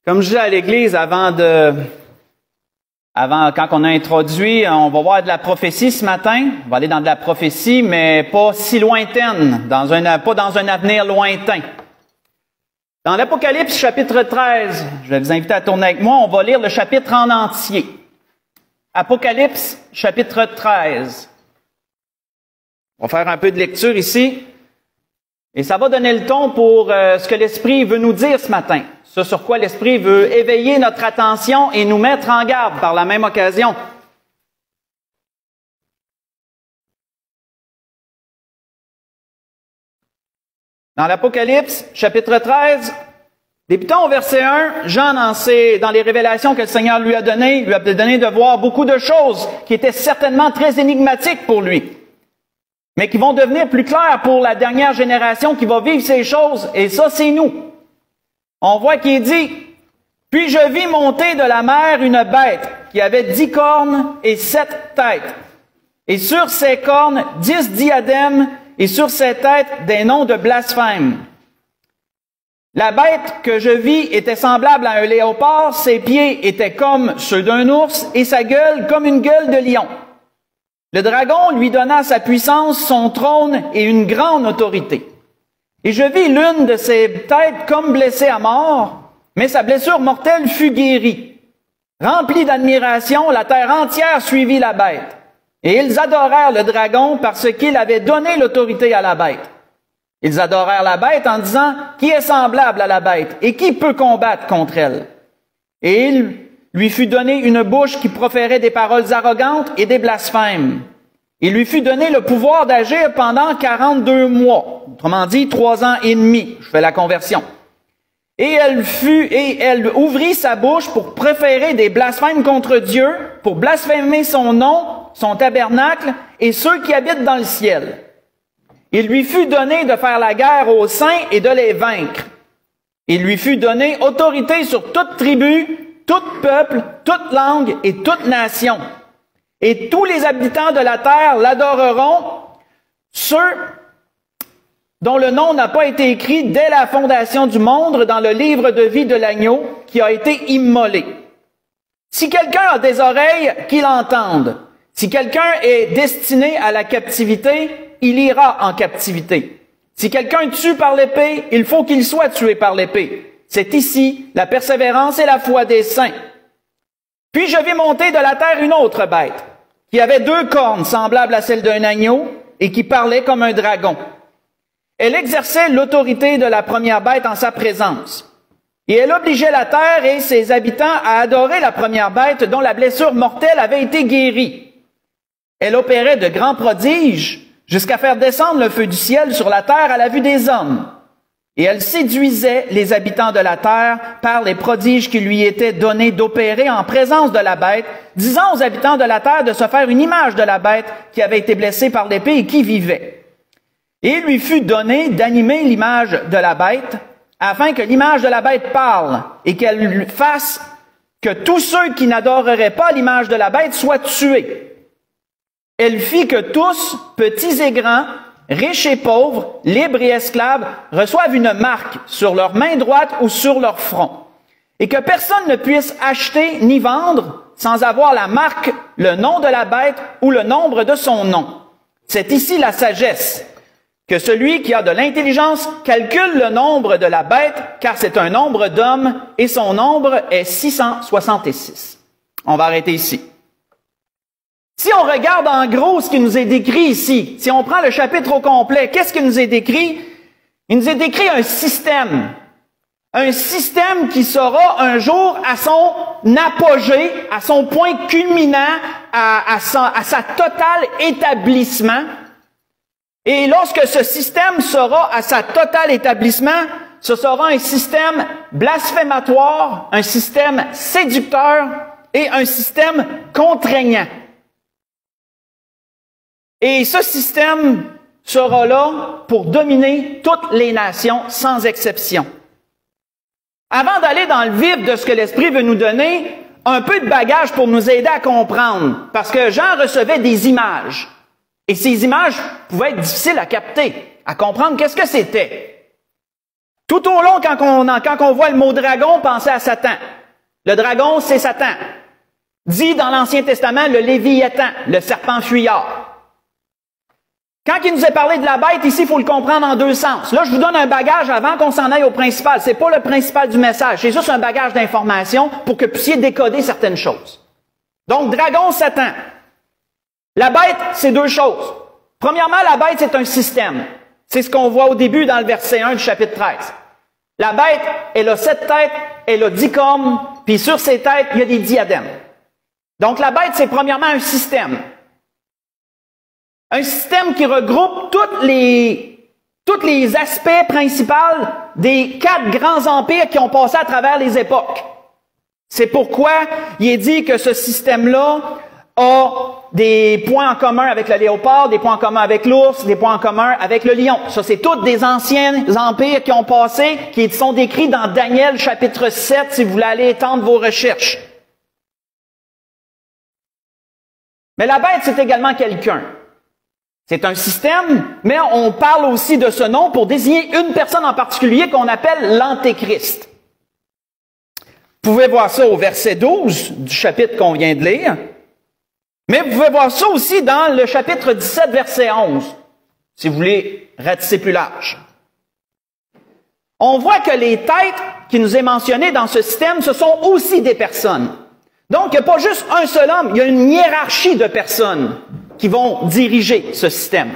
Comme je disais à l'Église quand on a introduit, on va voir de la prophétie ce matin. On va aller dans de la prophétie, mais pas si lointaine, pas dans un avenir lointain. Dans l'Apocalypse, chapitre 13, je vais vous inviter à tourner avec moi, on va lire le chapitre en entier. Apocalypse, chapitre 13. On va faire un peu de lecture ici. Et ça va donner le ton pour ce que l'Esprit veut nous dire ce matin. Ce sur quoi l'Esprit veut éveiller notre attention et nous mettre en garde par la même occasion. Dans l'Apocalypse, chapitre 13, débutant au verset 1, Jean, dans les révélations que le Seigneur lui a donné de voir beaucoup de choses qui étaient certainement très énigmatiques pour lui, mais qui vont devenir plus claires pour la dernière génération qui va vivre ces choses, et ça, c'est nous. On voit qu'il dit, « Puis je vis monter de la mer une bête qui avait 10 cornes et 7 têtes, et sur ses cornes 10 diadèmes, et sur ses têtes des noms de blasphème. La bête que je vis était semblable à un léopard, ses pieds étaient comme ceux d'un ours, et sa gueule comme une gueule de lion. Le dragon lui donna sa puissance, son trône et une grande autorité. Et je vis l'une de ses têtes comme blessée à mort, mais sa blessure mortelle fut guérie. Remplie d'admiration, la terre entière suivit la bête. Et ils adorèrent le dragon parce qu'il avait donné l'autorité à la bête. Ils adorèrent la bête en disant, « Qui est semblable à la bête et qui peut combattre contre elle? » Et il lui fut donné une bouche qui proférait des paroles arrogantes et des blasphèmes. Il lui fut donné le pouvoir d'agir pendant 42 mois, autrement dit 3 ans et demi. Je fais la conversion. Et elle ouvrit sa bouche pour proférer des blasphèmes contre Dieu, pour blasphémer son nom, son tabernacle et ceux qui habitent dans le ciel. Il lui fut donné de faire la guerre aux saints et de les vaincre. Il lui fut donné autorité sur toute tribu, tout peuple, toute langue et toute nation. Et tous les habitants de la terre l'adoreront, ceux dont le nom n'a pas été écrit dès la fondation du monde dans le livre de vie de l'agneau qui a été immolé. Si quelqu'un a des oreilles, qu'il entende. Si quelqu'un est destiné à la captivité, il ira en captivité. Si quelqu'un tue par l'épée, il faut qu'il soit tué par l'épée. C'est ici la persévérance et la foi des saints. Puis je vis monter de la terre une autre bête, qui avait 2 cornes semblables à celles d'un agneau et qui parlait comme un dragon. Elle exerçait l'autorité de la première bête en sa présence. Et elle obligeait la terre et ses habitants à adorer la première bête dont la blessure mortelle avait été guérie. Elle opérait de grands prodiges jusqu'à faire descendre le feu du ciel sur la terre à la vue des hommes. Et elle séduisait les habitants de la terre par les prodiges qui lui étaient donnés d'opérer en présence de la bête, disant aux habitants de la terre de se faire une image de la bête qui avait été blessée par l'épée et qui vivait. Et il lui fut donné d'animer l'image de la bête, afin que l'image de la bête parle et qu'elle fasse que tous ceux qui n'adoreraient pas l'image de la bête soient tués. Elle fit que tous, petits et grands, riches et pauvres, libres et esclaves, reçoivent une marque sur leur main droite ou sur leur front, et que personne ne puisse acheter ni vendre sans avoir la marque, le nom de la bête ou le nombre de son nom. C'est ici la sagesse, que celui qui a de l'intelligence calcule le nombre de la bête, car c'est un nombre d'hommes, et son nombre est 666. On va arrêter ici. Si on regarde en gros ce qui nous est décrit ici, si on prend le chapitre au complet, qu'est-ce qui nous est décrit? Il nous est décrit un système qui sera un jour à son apogée, à son point culminant, à sa totale établissement. Et lorsque ce système sera à sa totale établissement, ce sera un système blasphématoire, un système séducteur et un système contraignant. Et ce système sera là pour dominer toutes les nations sans exception. Avant d'aller dans le vif de ce que l'Esprit veut nous donner, un peu de bagage pour nous aider à comprendre, parce que Jean recevait des images. Et ces images pouvaient être difficiles à capter, à comprendre qu'est-ce que c'était. Tout au long, quand on voit le mot dragon, pensez à Satan. Le dragon, c'est Satan. Dit dans l'Ancien Testament, le Léviathan, le serpent fuyard. Quand il nous est parlé de la bête, ici, il faut le comprendre en deux sens. Là, je vous donne un bagage avant qu'on s'en aille au principal. C'est pas le principal du message. C'est juste un bagage d'informations pour que vous puissiez décoder certaines choses. Donc, dragon, Satan. La bête, c'est deux choses. Premièrement, la bête, c'est un système. C'est ce qu'on voit au début dans le verset 1 du chapitre 13. La bête, elle a 7 têtes, elle a 10 cornes, puis sur ces têtes, il y a des diadèmes. Donc, la bête, c'est premièrement un système. Un système qui regroupe tous les aspects principaux des 4 grands empires qui ont passé à travers les époques. C'est pourquoi il est dit que ce système-là a des points en commun avec le léopard, des points en commun avec l'ours, des points en commun avec le lion. Ça, c'est tous des anciens empires qui ont passé, qui sont décrits dans Daniel chapitre 7, si vous voulez aller étendre vos recherches. Mais la bête, c'est également quelqu'un. C'est un système, mais on parle aussi de ce nom pour désigner une personne en particulier qu'on appelle l'Antéchrist. Vous pouvez voir ça au verset 12 du chapitre qu'on vient de lire. Mais vous pouvez voir ça aussi dans le chapitre 17, verset 11, si vous voulez ratisser plus large. On voit que les têtes qui nous est mentionnées dans ce système, ce sont aussi des personnes. Donc, il n'y a pas juste un seul homme, il y a une hiérarchie de personnes qui vont diriger ce système.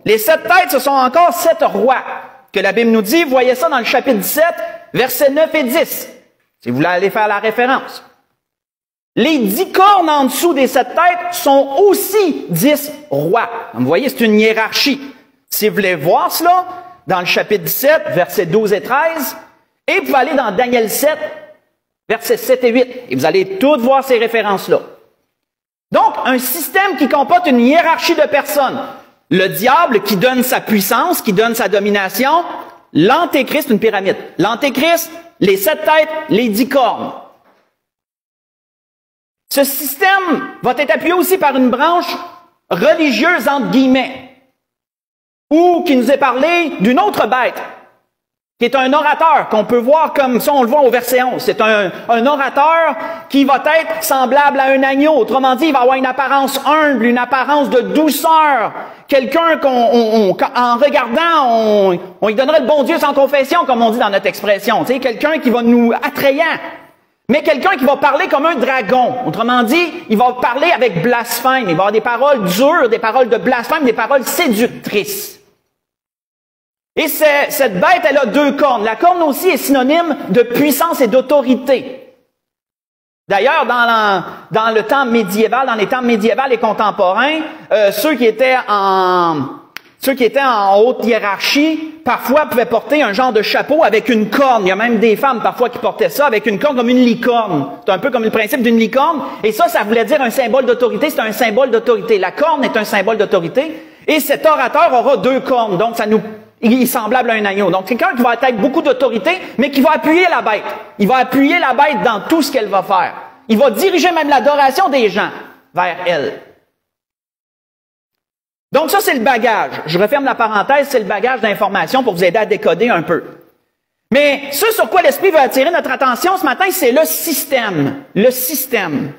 Les 7 têtes, ce sont encore 7 rois que la Bible nous dit. Vous voyez ça dans le chapitre 17, versets 9 et 10, si vous voulez aller faire la référence. Les 10 cornes en dessous des 7 têtes sont aussi 10 rois. Vous voyez, c'est une hiérarchie. Si vous voulez voir cela, dans le chapitre 17, versets 12 et 13, et vous pouvez aller dans Daniel 7, versets 7 et 8, et vous allez toutes voir ces références-là. Donc, un système qui comporte une hiérarchie de personnes. Le diable qui donne sa puissance, qui donne sa domination. L'Antéchrist, une pyramide. L'Antéchrist, les 7 têtes, les 10 cornes. Ce système va être appuyé aussi par une branche religieuse, entre guillemets, ou qui nous est parlé d'une autre bête, qui est un orateur, qu'on peut voir comme ça, on le voit au verset 11. C'est un orateur qui va être semblable à un agneau. Autrement dit, il va avoir une apparence humble, une apparence de douceur. Quelqu'un en regardant, on lui donnerait le bon Dieu sans confession, comme on dit dans notre expression. Tu sais, quelqu'un qui va nous attrayant. Mais quelqu'un qui va parler comme un dragon. Autrement dit, il va parler avec blasphème. Il va avoir des paroles dures, des paroles de blasphème, des paroles séductrices. Et cette bête, elle a 2 cornes. La corne aussi est synonyme de puissance et d'autorité. D'ailleurs, dans le temps médiéval, dans les temps médiévaux et contemporains, ceux qui étaient en haute hiérarchie, parfois pouvaient porter un genre de chapeau avec une corne. Il y a même des femmes parfois qui portaient ça avec une corne comme une licorne. C'est un peu comme le principe d'une licorne. Et ça voulait dire un symbole d'autorité. C'est un symbole d'autorité. La corne est un symbole d'autorité. Et cet orateur aura 2 cornes. Donc, il est semblable à un agneau. Donc, quelqu'un qui va être avec beaucoup d'autorité, mais qui va appuyer la bête. Il va appuyer la bête dans tout ce qu'elle va faire. Il va diriger même l'adoration des gens vers elle. Donc ça, c'est le bagage. Je referme la parenthèse, c'est le bagage d'information pour vous aider à décoder un peu. Mais ce sur quoi l'Esprit veut attirer notre attention ce matin, c'est le système. Le système.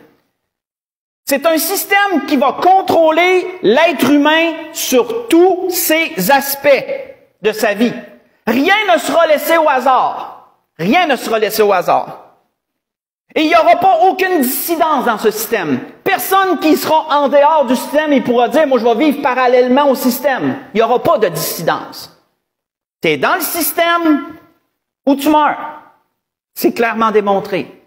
C'est un système qui va contrôler l'être humain sur tous ses aspects de sa vie. Rien ne sera laissé au hasard. Rien ne sera laissé au hasard. Et il n'y aura pas aucune dissidence dans ce système. Personne qui sera en dehors du système, il pourra dire, moi je vais vivre parallèlement au système. Il n'y aura pas de dissidence. Tu es dans le système ou tu meurs. C'est clairement démontré.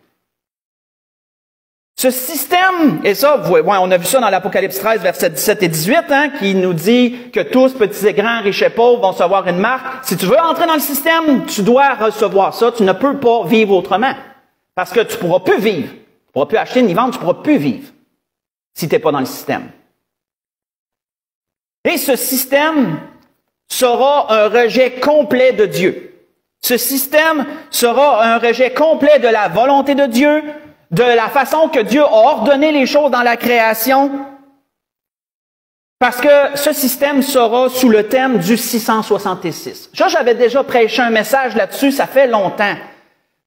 Ce système, et ça, on a vu ça dans l'Apocalypse 13, versets 17 et 18, qui nous dit que tous, petits et grands, riches et pauvres, vont recevoir une marque. Si tu veux entrer dans le système, tu dois recevoir ça. Tu ne peux pas vivre autrement. Parce que tu ne pourras plus vivre. Tu ne pourras plus acheter ni vendre, tu ne pourras plus vivre si tu n'es pas dans le système. Et ce système sera un rejet complet de Dieu. Ce système sera un rejet complet de la volonté de Dieu, de la façon que Dieu a ordonné les choses dans la création. Parce que ce système sera sous le thème du 666. J'avais déjà prêché un message là-dessus, ça fait longtemps.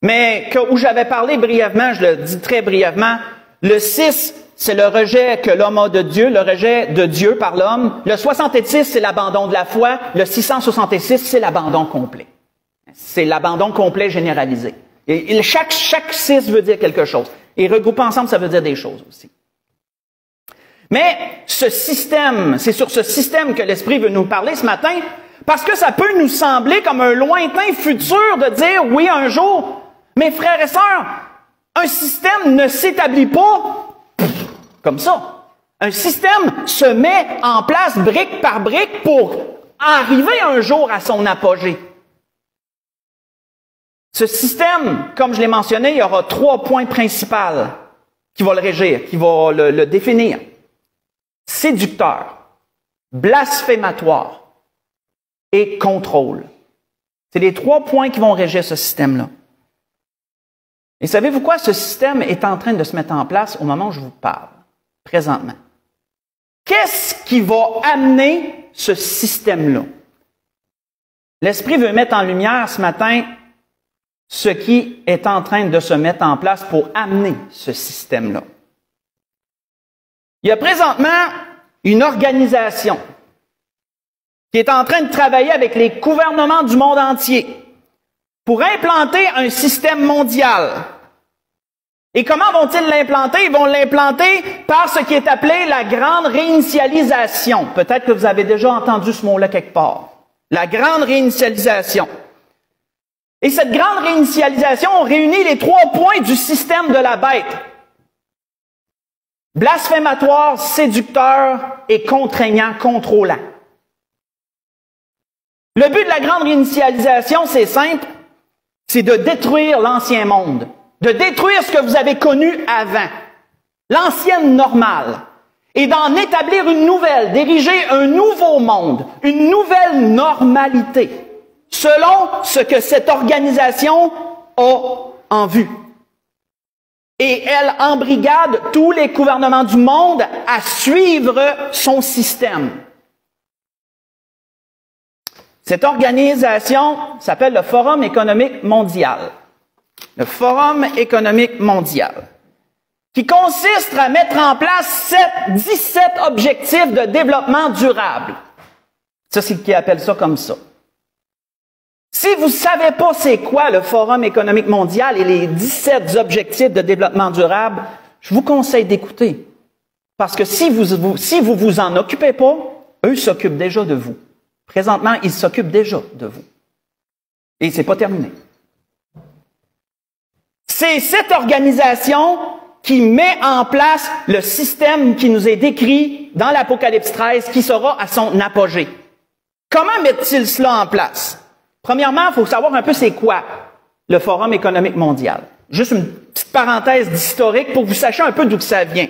Mais où j'avais parlé brièvement, je le dis très brièvement, le 6, c'est le rejet que l'homme a de Dieu, le rejet de Dieu par l'homme. Le 66, c'est l'abandon de la foi. Le 666, c'est l'abandon complet. C'est l'abandon complet généralisé. Et chaque 6 veut dire quelque chose. Et regrouper ensemble, ça veut dire des choses aussi. Mais ce système, c'est sur ce système que l'Esprit veut nous parler ce matin, parce que ça peut nous sembler comme un lointain futur de dire, oui, un jour, mes frères et sœurs, un système ne s'établit pas comme ça. Un système se met en place brique par brique pour arriver un jour à son apogée. Ce système, comme je l'ai mentionné, il y aura 3 points principaux qui vont le régir, qui vont le définir. Séducteur, blasphématoire et contrôle. C'est les 3 points qui vont régir ce système-là. Et savez-vous quoi? Ce système est en train de se mettre en place au moment où je vous parle, présentement. Qu'est-ce qui va amener ce système-là? L'Esprit veut mettre en lumière ce matin ce qui est en train de se mettre en place pour amener ce système-là. Il y a présentement une organisation qui est en train de travailler avec les gouvernements du monde entier pour implanter un système mondial. Et comment vont-ils l'implanter? Ils vont l'implanter par ce qui est appelé la grande réinitialisation. Peut-être que vous avez déjà entendu ce mot-là quelque part. La grande réinitialisation. Et cette grande réinitialisation réunit les 3 points du système de la bête. Blasphématoire, séducteur et contraignant, contrôlant. Le but de la grande réinitialisation, c'est simple, c'est de détruire l'ancien monde, de détruire ce que vous avez connu avant, l'ancienne normale, et d'en établir une nouvelle, d'ériger un nouveau monde, une nouvelle normalité, selon ce que cette organisation a en vue. Et elle embrigade tous les gouvernements du monde à suivre son système. Cette organisation s'appelle le Forum économique mondial. Le Forum économique mondial, qui consiste à mettre en place 17 objectifs de développement durable. Ça, c'est qui appelle ça comme ça. Si vous ne savez pas c'est quoi le Forum économique mondial et les 17 objectifs de développement durable, je vous conseille d'écouter. Parce que si vous vous en occupez pas, eux s'occupent déjà de vous. Présentement, ils s'occupent déjà de vous. Et c'est pas terminé. C'est cette organisation qui met en place le système qui nous est décrit dans l'Apocalypse 13, qui sera à son apogée. Comment mettent-ils cela en place? Premièrement, il faut savoir un peu c'est quoi le Forum économique mondial. Juste une petite parenthèse d'historique pour que vous sachiez un peu d'où ça vient.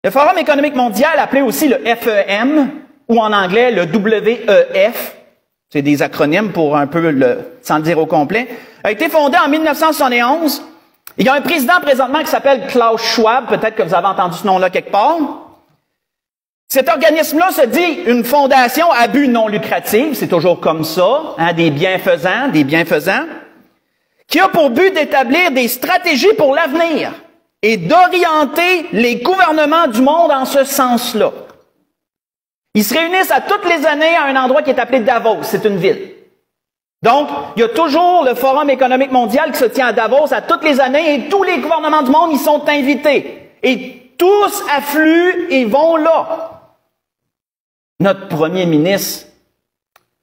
Le Forum économique mondial, appelé aussi le FEM, ou en anglais le WEF, c'est des acronymes pour un peu sans le dire au complet, a été fondé en 1971. Il y a un président présentement qui s'appelle Klaus Schwab, peut-être que vous avez entendu ce nom-là quelque part. Cet organisme-là se dit une fondation à but non lucratif, c'est toujours comme ça, hein, des bienfaisants, qui a pour but d'établir des stratégies pour l'avenir et d'orienter les gouvernements du monde en ce sens-là. Ils se réunissent à toutes les années à un endroit qui est appelé Davos, c'est une ville. Donc, il y a toujours le Forum économique mondial qui se tient à Davos à toutes les années et tous les gouvernements du monde y sont invités. Et tous affluent et vont là. Notre premier ministre,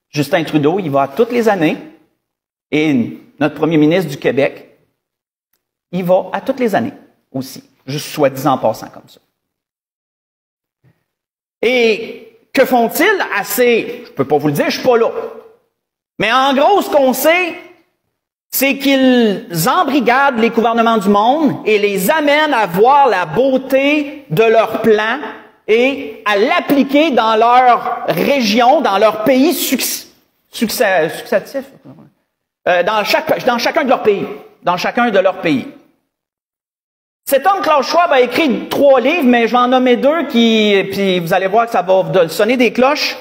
Justin Trudeau, il va toutes les années. Et notre premier ministre du Québec, il va à toutes les années aussi. Juste soi-disant en passant comme ça. Et que font-ils? Je peux pas vous le dire, je suis pas là. Mais en gros, ce qu'on sait, c'est qu'ils embrigadent les gouvernements du monde et les amènent à voir la beauté de leur plan et à l'appliquer dans leur région, dans leur pays successif, dans chacun de leurs pays. Cet homme, Klaus Schwab, a écrit 3 livres, mais je vais en nommer 2 puis vous allez voir que ça va sonner des cloches.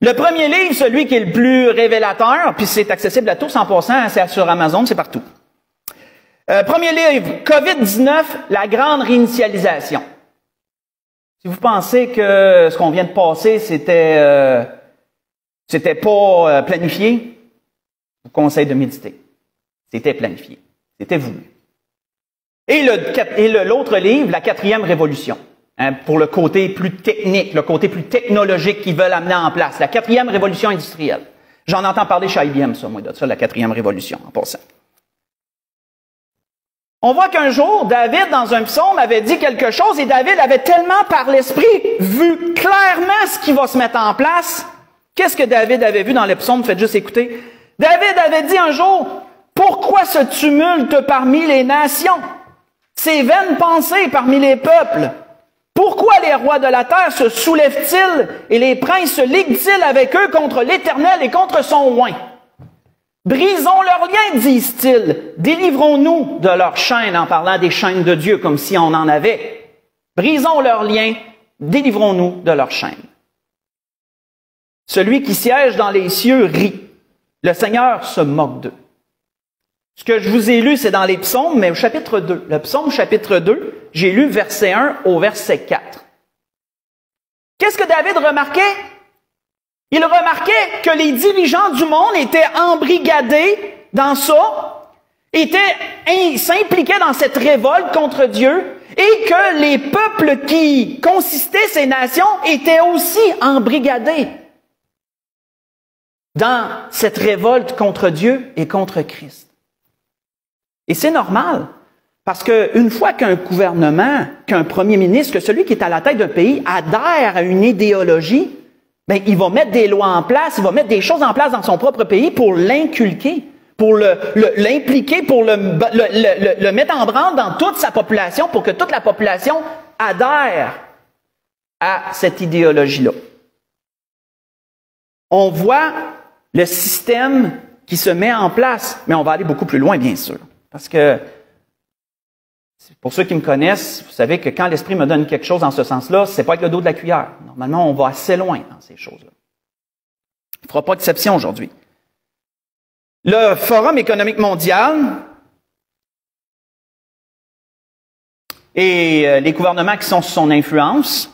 Le premier livre, celui qui est le plus révélateur, puis c'est accessible à tous en passant, c'est sur Amazon, c'est partout. Premier livre, COVID-19, la grande réinitialisation. Si vous pensez que ce qu'on vient de passer, c'était pas planifié, je vous conseille de méditer. C'était planifié. C'était voulu. Et l'autre livre, la 4e révolution, hein, pour le côté plus technique, le côté plus technologique qu'ils veulent amener en place, la 4e révolution industrielle. J'en entends parler chez IBM, ça, moi, de ça, la 4e révolution, en passant. On voit qu'un jour, David, dans un psaume, avait dit quelque chose, et David avait tellement, par l'Esprit, vu clairement ce qui va se mettre en place. Qu'est-ce que David avait vu dans le psaume? Faites juste écouter. David avait dit un jour, « Pourquoi ce tumulte parmi les nations? Ces vaines pensées parmi les peuples? Pourquoi les rois de la terre se soulèvent-ils et les princes se liguent-ils avec eux contre l'Éternel et contre son oint? Brisons leurs liens, disent-ils. Délivrons-nous de leurs chaînes, en parlant des chaînes de Dieu, comme si on en avait. Brisons leurs liens, délivrons-nous de leurs chaînes. Celui qui siège dans les cieux rit. Le Seigneur se moque d'eux. Ce que je vous ai lu, c'est dans les psaumes, mais au chapitre 2. Le psaume chapitre 2, j'ai lu verset 1 au verset 4. Qu'est-ce que David remarquait? Il remarquait que les dirigeants du monde étaient embrigadés dans ça, s'impliquaient dans cette révolte contre Dieu, et que les peuples qui consistaient ces nations étaient aussi embrigadés dans cette révolte contre Dieu et contre Christ. Et c'est normal, parce qu'une fois qu'un gouvernement, qu'un premier ministre, que celui qui est à la tête d'un pays adhère à une idéologie, ben, il va mettre des lois en place, il va mettre des choses en place dans son propre pays pour l'inculquer, pour l'impliquer, pour le mettre en branle dans toute sa population, pour que toute la population adhère à cette idéologie-là. On voit le système qui se met en place, mais on va aller beaucoup plus loin, bien sûr. Parce que, pour ceux qui me connaissent, vous savez que quand l'Esprit me donne quelque chose dans ce sens-là, c'est pas avec le dos de la cuillère. Normalement, on va assez loin dans ces choses-là. Il ne fera pas d'exception aujourd'hui. Le Forum économique mondial et les gouvernements qui sont sous son influence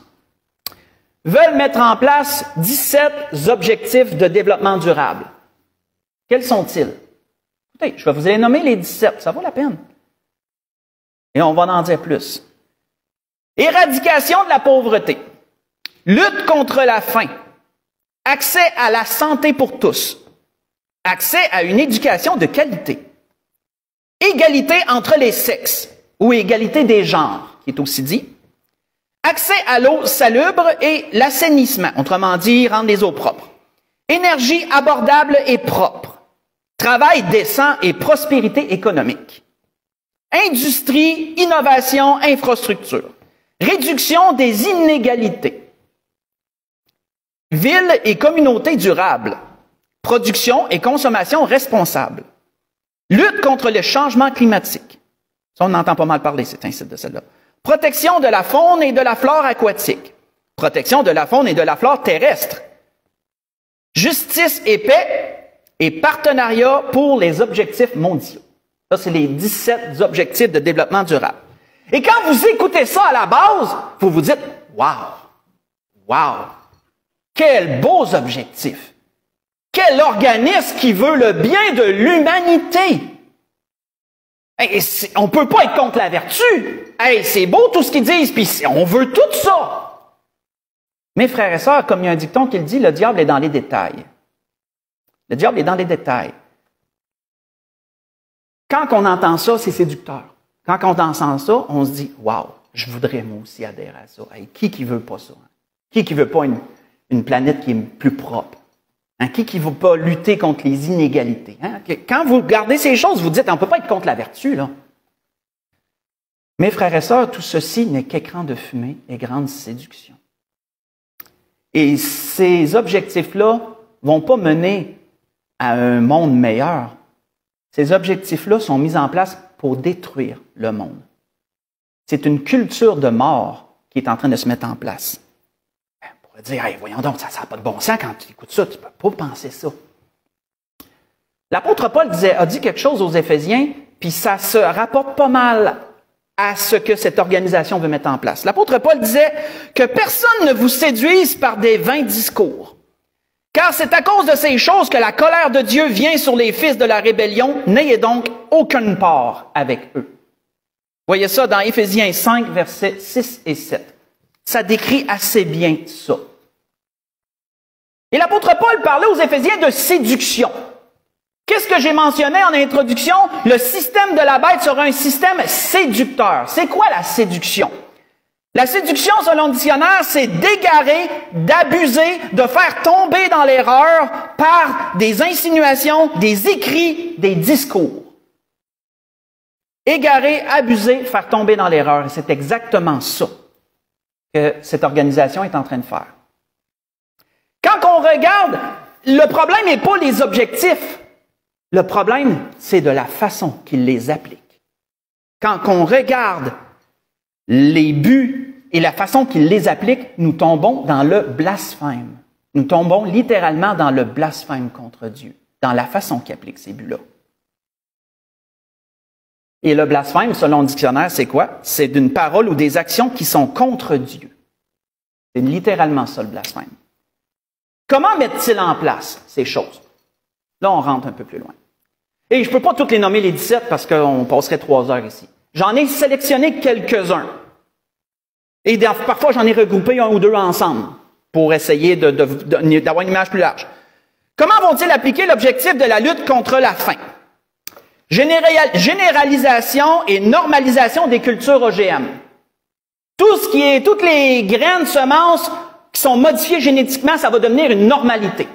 veulent mettre en place 17 objectifs de développement durable. Quels sont-ils? Écoutez, je vais vous les nommer les 17, ça vaut la peine. Et on va en dire plus. Éradication de la pauvreté. Lutte contre la faim. Accès à la santé pour tous. Accès à une éducation de qualité. Égalité entre les sexes, ou égalité des genres, qui est aussi dit. Accès à l'eau salubre et l'assainissement, autrement dit, rendre les eaux propres. Énergie abordable et propre. Travail décent et prospérité économique. Industrie, innovation, infrastructure. Réduction des inégalités. Ville et communauté durable. Production et consommation responsable. Lutte contre le changement climatique. Ça, on entend pas mal parler, c'est un site de celle-là. Protection de la faune et de la flore aquatique. Protection de la faune et de la flore terrestre. Justice et paix et partenariat pour les objectifs mondiaux. Ça, c'est les 17 objectifs de développement durable. Et quand vous écoutez ça à la base, vous vous dites, wow, quels beaux objectifs. Quel organisme qui veut le bien de l'humanité. Hey, on peut pas être contre la vertu. Hey, c'est beau tout ce qu'ils disent, puis on veut tout ça. Mes frères et sœurs, comme il y a un dicton qui le dit, le diable est dans les détails. Le diable est dans les détails. Quand on entend ça, c'est séducteur. Quand on entend ça, on se dit, wow, je voudrais moi aussi adhérer à ça. Hey, qui veut pas ça? Qui veut pas une planète qui est plus propre? Hein? Qui veut pas lutter contre les inégalités? Hein? Quand vous regardez ces choses, vous dites, on ne peut pas être contre la vertu, là. Mes frères et sœurs, tout ceci n'est qu'écran de fumée et grande séduction. Et ces objectifs-là vont pas mener à un monde meilleur. Ces objectifs-là sont mis en place pour détruire le monde. C'est une culture de mort qui est en train de se mettre en place. On pourrait dire, hey, voyons donc, ça n'a pas de bon sens quand tu écoutes ça, tu ne peux pas penser ça. L'apôtre Paul a dit quelque chose aux Éphésiens, puis ça se rapporte pas mal à ce que cette organisation veut mettre en place. L'apôtre Paul disait que personne ne vous séduise par des vains discours. Car c'est à cause de ces choses que la colère de Dieu vient sur les fils de la rébellion. N'ayez donc aucune part avec eux. Voyez ça dans Éphésiens 5, versets 6 et 7. Ça décrit assez bien ça. Et l'apôtre Paul parlait aux Éphésiens de séduction. Qu'est-ce que j'ai mentionné en introduction? Le système de la bête sera un système séducteur. C'est quoi la séduction? La séduction, selon le dictionnaire, c'est d'égarer, d'abuser, de faire tomber dans l'erreur par des insinuations, des écrits, des discours. Égarer, abuser, faire tomber dans l'erreur. C'est exactement ça que cette organisation est en train de faire. Quand on regarde, le problème n'est pas les objectifs. Le problème, c'est de la façon qu'ils les appliquent. Quand on regarde les buts et la façon qu'ils les appliquent, nous tombons dans le blasphème. Nous tombons littéralement dans le blasphème contre Dieu, dans la façon qu'ils appliquent ces buts-là. Et le blasphème, selon le dictionnaire, c'est quoi? C'est d'une parole ou des actions qui sont contre Dieu. C'est littéralement ça, le blasphème. Comment mettent-ils en place ces choses? Là, on rentre un peu plus loin. Et je ne peux pas toutes les nommer les 17 parce qu'on passerait 3 heures ici. J'en ai sélectionné quelques-uns. Et parfois, j'en ai regroupé un ou deux ensemble pour essayer d'avoir une image plus large. Comment vont-ils appliquer l'objectif de la lutte contre la faim? Généralisation et normalisation des cultures OGM. Toutes les graines, semences qui sont modifiées génétiquement, ça va devenir une normalité.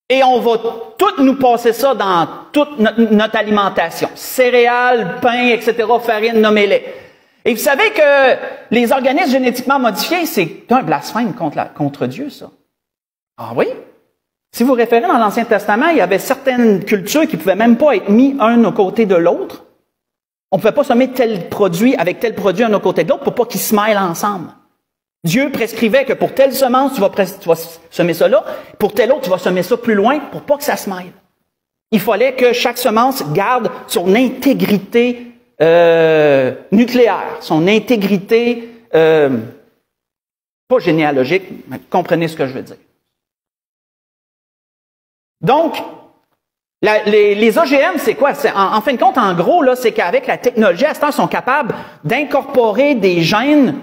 Et on va toutes nous passer ça dans toute notre alimentation. Céréales, pain, etc., farine, nommez-les. Et vous savez que les organismes génétiquement modifiés, c'est un blasphème contre Dieu, ça. Ah oui? Si vous référez dans l'Ancien Testament, il y avait certaines cultures qui ne pouvaient même pas être mises un aux côtés de l'autre. On ne pouvait pas semer tel produit avec tel produit un aux côtés de l'autre pour pas qu'ils se mêlent ensemble. Dieu prescrivait que pour telle semence, tu vas semer ça là, pour telle autre, tu vas semer ça plus loin pour pas que ça se mêle. Il fallait que chaque semence garde son intégrité nucléaire, son intégrité pas généalogique, mais comprenez ce que je veux dire. Donc, les OGM, c'est quoi? En fin de compte, en gros, là, c'est qu'avec la technologie, à ce temps, ils sont capables d'incorporer des gènes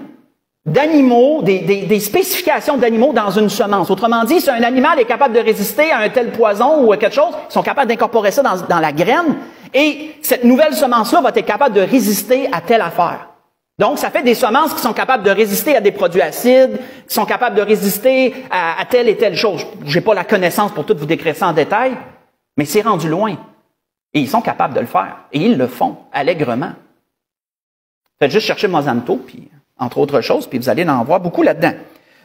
d'animaux, des spécifications d'animaux dans une semence. Autrement dit, si un animal est capable de résister à un tel poison ou à quelque chose, ils sont capables d'incorporer ça dans la graine, et cette nouvelle semence-là va être capable de résister à telle affaire. Donc, ça fait des semences qui sont capables de résister à des produits acides, qui sont capables de résister à telle et telle chose. Je n'ai pas la connaissance pour tout vous décrire ça en détail, mais c'est rendu loin. Et ils sont capables de le faire. Et ils le font, allègrement. Faites juste chercher Monsanto, puis entre autres choses, puis vous allez en voir beaucoup là-dedans.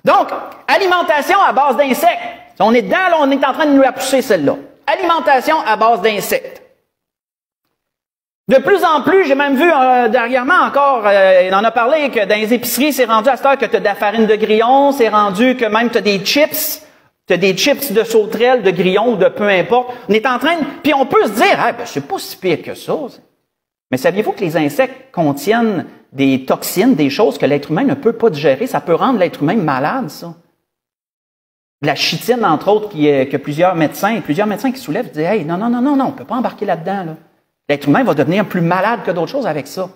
Donc, alimentation à base d'insectes. On est dedans, là, on est en train de nous la pousser, celle-là. Alimentation à base d'insectes. De plus en plus, j'ai même vu dernièrement encore, il en a parlé, que dans les épiceries, c'est rendu à cette heure que tu as de la farine de grillon, c'est rendu que même tu as des chips. Tu as des chips de sauterelles, de grillons ou de peu importe. On est en train de... Puis on peut se dire, ah, ben, c'est pas si pire que ça. Mais saviez-vous que les insectes contiennent des toxines, des choses que l'être humain ne peut pas digérer? Ça peut rendre l'être humain malade, ça. De la chitine, entre autres, que plusieurs médecins qui soulèvent, disent, hey, non, on ne peut pas embarquer là-dedans, là. L'être humain va devenir plus malade que d'autres choses avec ça.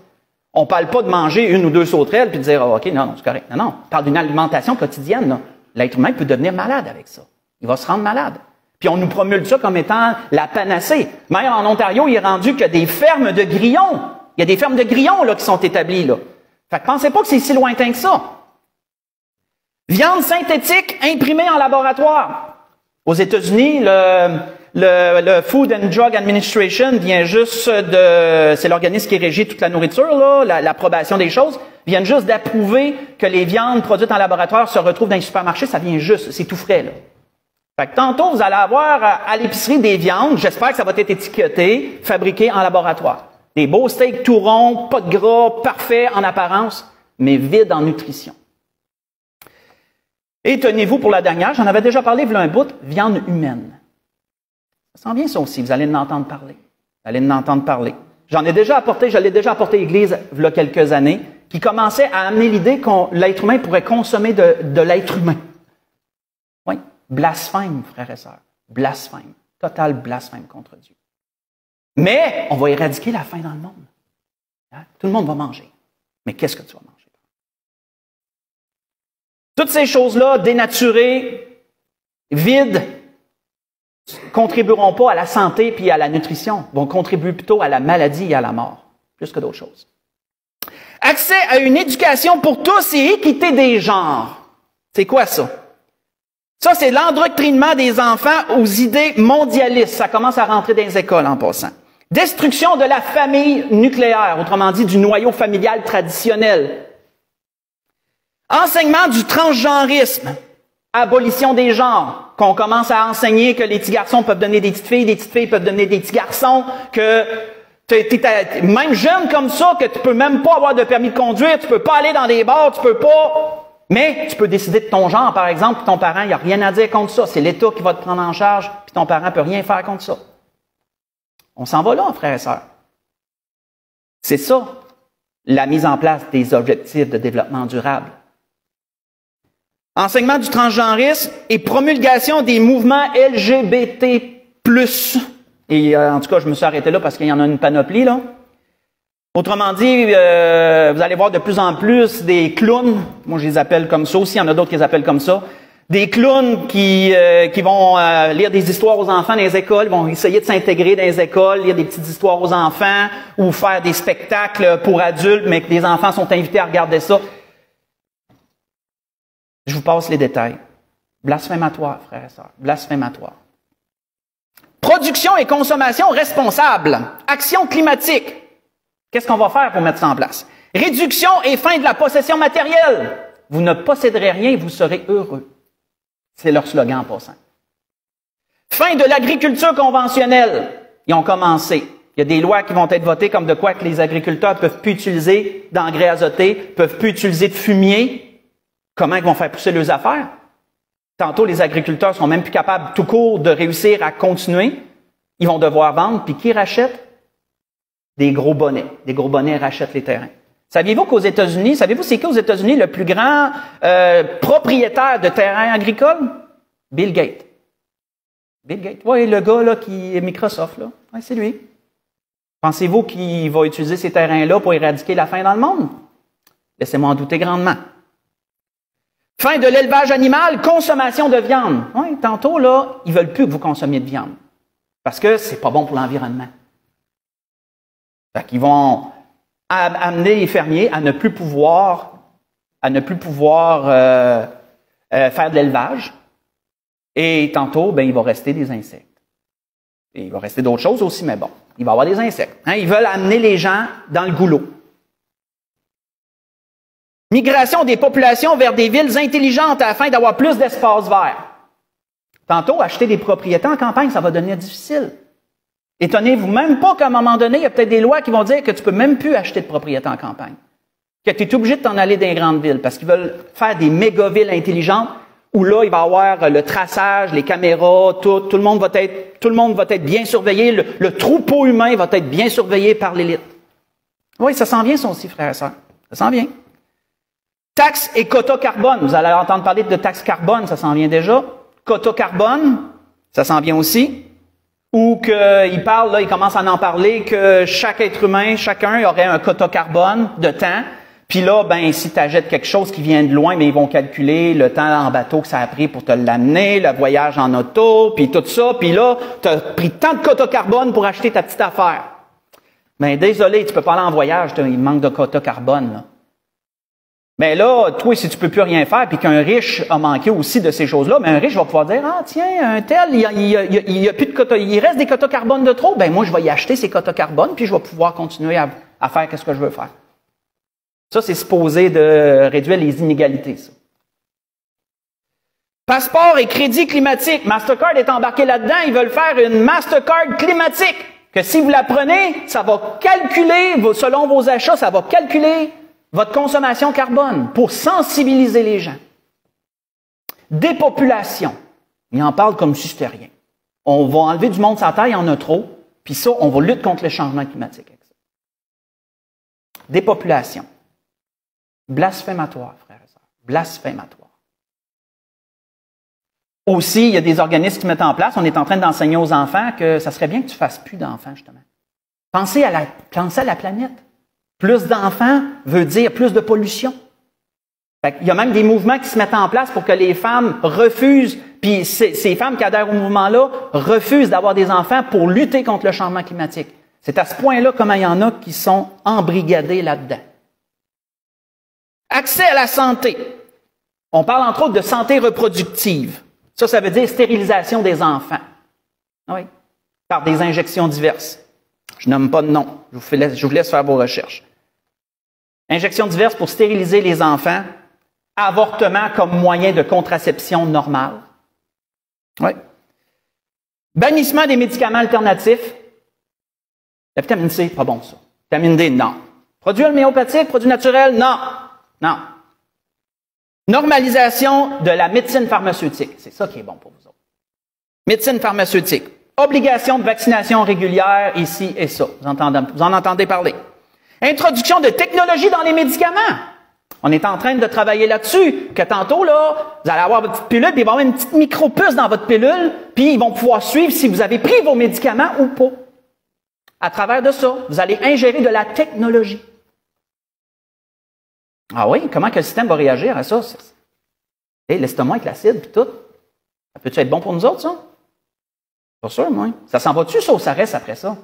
On ne parle pas de manger une ou deux sauterelles puis de dire, oh, OK, non, c'est correct. Non, on parle d'une alimentation quotidienne, là. L'être humain peut devenir malade avec ça. Il va se rendre malade. Puis on nous promulgue ça comme étant la panacée. Même en Ontario, il est rendu qu'il y a des fermes de grillons. Il y a des fermes de grillons là, qui sont établies. Là. Fait que pensez pas que c'est si lointain que ça. Viande synthétique imprimée en laboratoire. Aux États-Unis, le Food and Drug Administration vient juste c'est l'organisme qui régit toute la nourriture, là, l'approbation des choses, viennent juste d'approuver que les viandes produites en laboratoire se retrouvent dans les supermarchés, ça vient juste, c'est tout frais, là. Fait que tantôt, vous allez avoir à l'épicerie des viandes, j'espère que ça va être étiqueté, fabriqué en laboratoire. Des beaux steaks tout ronds, pas de gras, parfait en apparence, mais vide en nutrition. Et tenez-vous pour la dernière, j'en avais déjà parlé, voilà un bout, viande humaine. Ça sent bien ça aussi, vous allez en entendre parler. Vous allez en entendre parler. Je l'ai déjà apporté à l'Église il y a quelques années, qui commençait à amener l'idée que l'être humain pourrait consommer de l'être humain. Oui, blasphème, frères et sœurs. Blasphème. Total blasphème contre Dieu. Mais on va éradiquer la faim dans le monde. Hein? Tout le monde va manger. Mais qu'est-ce que tu vas manger? Toutes ces choses-là, dénaturées, vides, contribueront pas à la santé puis à la nutrition, vont contribuer plutôt à la maladie et à la mort, plus que d'autres choses. Accès à une éducation pour tous et équité des genres. C'est quoi ça? Ça, c'est l'endoctrinement des enfants aux idées mondialistes. Ça commence à rentrer dans les écoles en passant. Destruction de la famille nucléaire, autrement dit du noyau familial traditionnel. Enseignement du transgenrisme. Abolition des genres. Qu'on commence à enseigner que les petits garçons peuvent donner des petites filles peuvent donner des petits garçons, que t'es même jeune comme ça, que tu peux même pas avoir de permis de conduire, tu peux pas aller dans des bars, tu peux pas... Mais tu peux décider de ton genre, par exemple, puis ton parent, il n'y a rien à dire contre ça. C'est l'État qui va te prendre en charge, puis ton parent ne peut rien faire contre ça. On s'en va là, frères et sœurs. C'est ça, la mise en place des objectifs de développement durable. Enseignement du transgenrisme et promulgation des mouvements LGBT+. Et en tout cas, je me suis arrêté là parce qu'il y en a une panoplie, là. Autrement dit, vous allez voir de plus en plus des clowns, moi je les appelle comme ça aussi, il y en a d'autres qui les appellent comme ça, des clowns qui vont lire des histoires aux enfants dans les écoles, vont essayer de s'intégrer dans les écoles, lire des petites histoires aux enfants ou faire des spectacles pour adultes, mais que les enfants sont invités à regarder ça. Je vous passe les détails. Blasphématoire, frères et sœurs, blasphématoire. Production et consommation responsables. Action climatique. Qu'est-ce qu'on va faire pour mettre ça en place? Réduction et fin de la possession matérielle. Vous ne posséderez rien et vous serez heureux. C'est leur slogan en passant. Fin de l'agriculture conventionnelle. Ils ont commencé. Il y a des lois qui vont être votées comme de quoi que les agriculteurs ne peuvent plus utiliser d'engrais azotés, ne peuvent plus utiliser de fumier. Comment ils vont faire pousser leurs affaires? Tantôt, les agriculteurs sont même plus capables tout court de réussir à continuer. Ils vont devoir vendre. Puis qui rachète? Des gros bonnets. Des gros bonnets rachètent les terrains. Saviez-vous qu'aux États-Unis, c'est qui aux États-Unis le plus grand propriétaire de terrains agricoles? Bill Gates. Bill Gates. Oui, le gars là qui est Microsoft, là. Ouais, c'est lui. Pensez-vous qu'il va utiliser ces terrains-là pour éradiquer la faim dans le monde? Laissez-moi en douter grandement. Fin de l'élevage animal, consommation de viande. Oui, tantôt, là, ils veulent plus que vous consommiez de viande. Parce que c'est pas bon pour l'environnement. Fait qu'ils vont amener les fermiers à ne plus pouvoir faire de l'élevage. Et tantôt, ben, il va rester des insectes. Et il va rester d'autres choses aussi, mais bon, il va y avoir des insectes. Hein, ils veulent amener les gens dans le goulot. Migration des populations vers des villes intelligentes afin d'avoir plus d'espace vert. Tantôt, acheter des propriétés en campagne, ça va devenir difficile. Étonnez-vous même pas qu'à un moment donné, il y a peut-être des lois qui vont dire que tu peux même plus acheter de propriété en campagne. Que tu es obligé de t'en aller dans les grandes villes parce qu'ils veulent faire des méga-villes intelligentes où là, il va y avoir le traçage, les caméras, tout le monde va être bien surveillé. Le troupeau humain va être bien surveillé par l'élite. Oui, ça s'en vient, ça aussi, frères et sœurs. Ça s'en vient. Taxes et quotas carbone. Vous allez entendre parler de taxes carbone, ça s'en vient déjà. Quotas carbone, ça s'en vient aussi. Ou qu'il parle, là, il commence à en parler, que chaque être humain, chacun aurait un quota carbone de temps. Puis là, ben, si tu achètes quelque chose qui vient de loin, mais ils vont calculer le temps en bateau que ça a pris pour te l'amener, le voyage en auto, puis tout ça. Puis là, tu as pris tant de quota carbone pour acheter ta petite affaire. Ben, désolé, tu peux pas aller en voyage, il manque de quota carbone, là. Mais là, toi, si tu peux plus rien faire, puis qu'un riche a manqué aussi de ces choses-là, mais un riche va pouvoir dire, ah, tiens, un tel, il y a plus de quotas, il reste des quotas carbone de trop, ben, moi, je vais y acheter ces quotas carbone, puis je vais pouvoir continuer à faire ce que je veux faire. Ça, c'est supposé de réduire les inégalités, ça. Passeport et crédit climatique. Mastercard est embarqué là-dedans, ils veulent faire une Mastercard climatique. que si vous la prenez, ça va calculer, selon vos achats, ça va calculer votre consommation carbone pour sensibiliser les gens. Dépopulation. Il en parle comme si c'était rien. On va enlever du monde sur la Terre, il y en a trop, puis ça, on va lutter contre le changement climatique avec ça. Dépopulation. Blasphématoire, frères et sœurs. Blasphématoire. Aussi, il y a des organismes qui mettent en place, on est en train d'enseigner aux enfants que ça serait bien que tu fasses plus d'enfants, justement. Pensez à la planète. Plus d'enfants veut dire plus de pollution. Il y a même des mouvements qui se mettent en place pour que les femmes refusent, puis ces femmes qui adhèrent au mouvement-là refusent d'avoir des enfants pour lutter contre le changement climatique. C'est à ce point-là comment il y en a qui sont embrigadés là-dedans. Accès à la santé. On parle entre autres de santé reproductive. Ça veut dire stérilisation des enfants. Oui. Par des injections diverses. Je nomme pas de nom. Je vous laisse faire vos recherches. Injections diverses pour stériliser les enfants. Avortement comme moyen de contraception normale. Oui. Bannissement des médicaments alternatifs. La vitamine C, pas bon ça. Vitamine D, non. Produits homéopathiques, produits naturels, non. Non. Normalisation de la médecine pharmaceutique. C'est ça qui est bon pour vous autres. Médecine pharmaceutique. Obligation de vaccination régulière, ici et ça. Vous en entendez parler. Introduction de technologie dans les médicaments. On est en train de travailler là-dessus. Que tantôt, là, vous allez avoir votre petite pilule, puis il va y avoir une petite micropuce dans votre pilule, puis ils vont pouvoir suivre si vous avez pris vos médicaments ou pas. À travers de ça, vous allez ingérer de la technologie. Ah oui, comment que le système va réagir à ça? L'estomac avec l'acide puis tout. Ça peut-tu être bon pour nous autres, ça? Pas sûr, moi. Ça s'en va-tu, ça, ou ça reste après ça?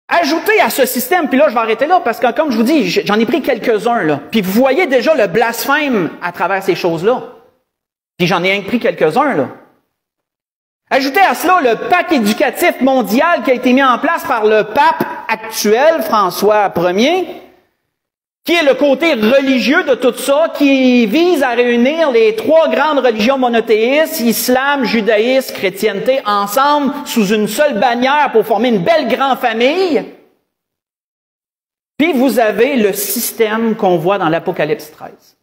Ajouter à ce système, puis là, je vais arrêter là, parce que comme je vous dis, j'en ai pris quelques-uns, là. Puis vous voyez déjà le blasphème à travers ces choses-là. Puis j'en ai pris quelques-uns, là. Ajoutez à cela le pacte éducatif mondial qui a été mis en place par le pape actuel, François Ier, qui est le côté religieux de tout ça, qui vise à réunir les trois grandes religions monothéistes, islam, judaïsme, chrétienté, ensemble, sous une seule bannière pour former une belle grande famille. Puis vous avez le système qu'on voit dans l'Apocalypse 13.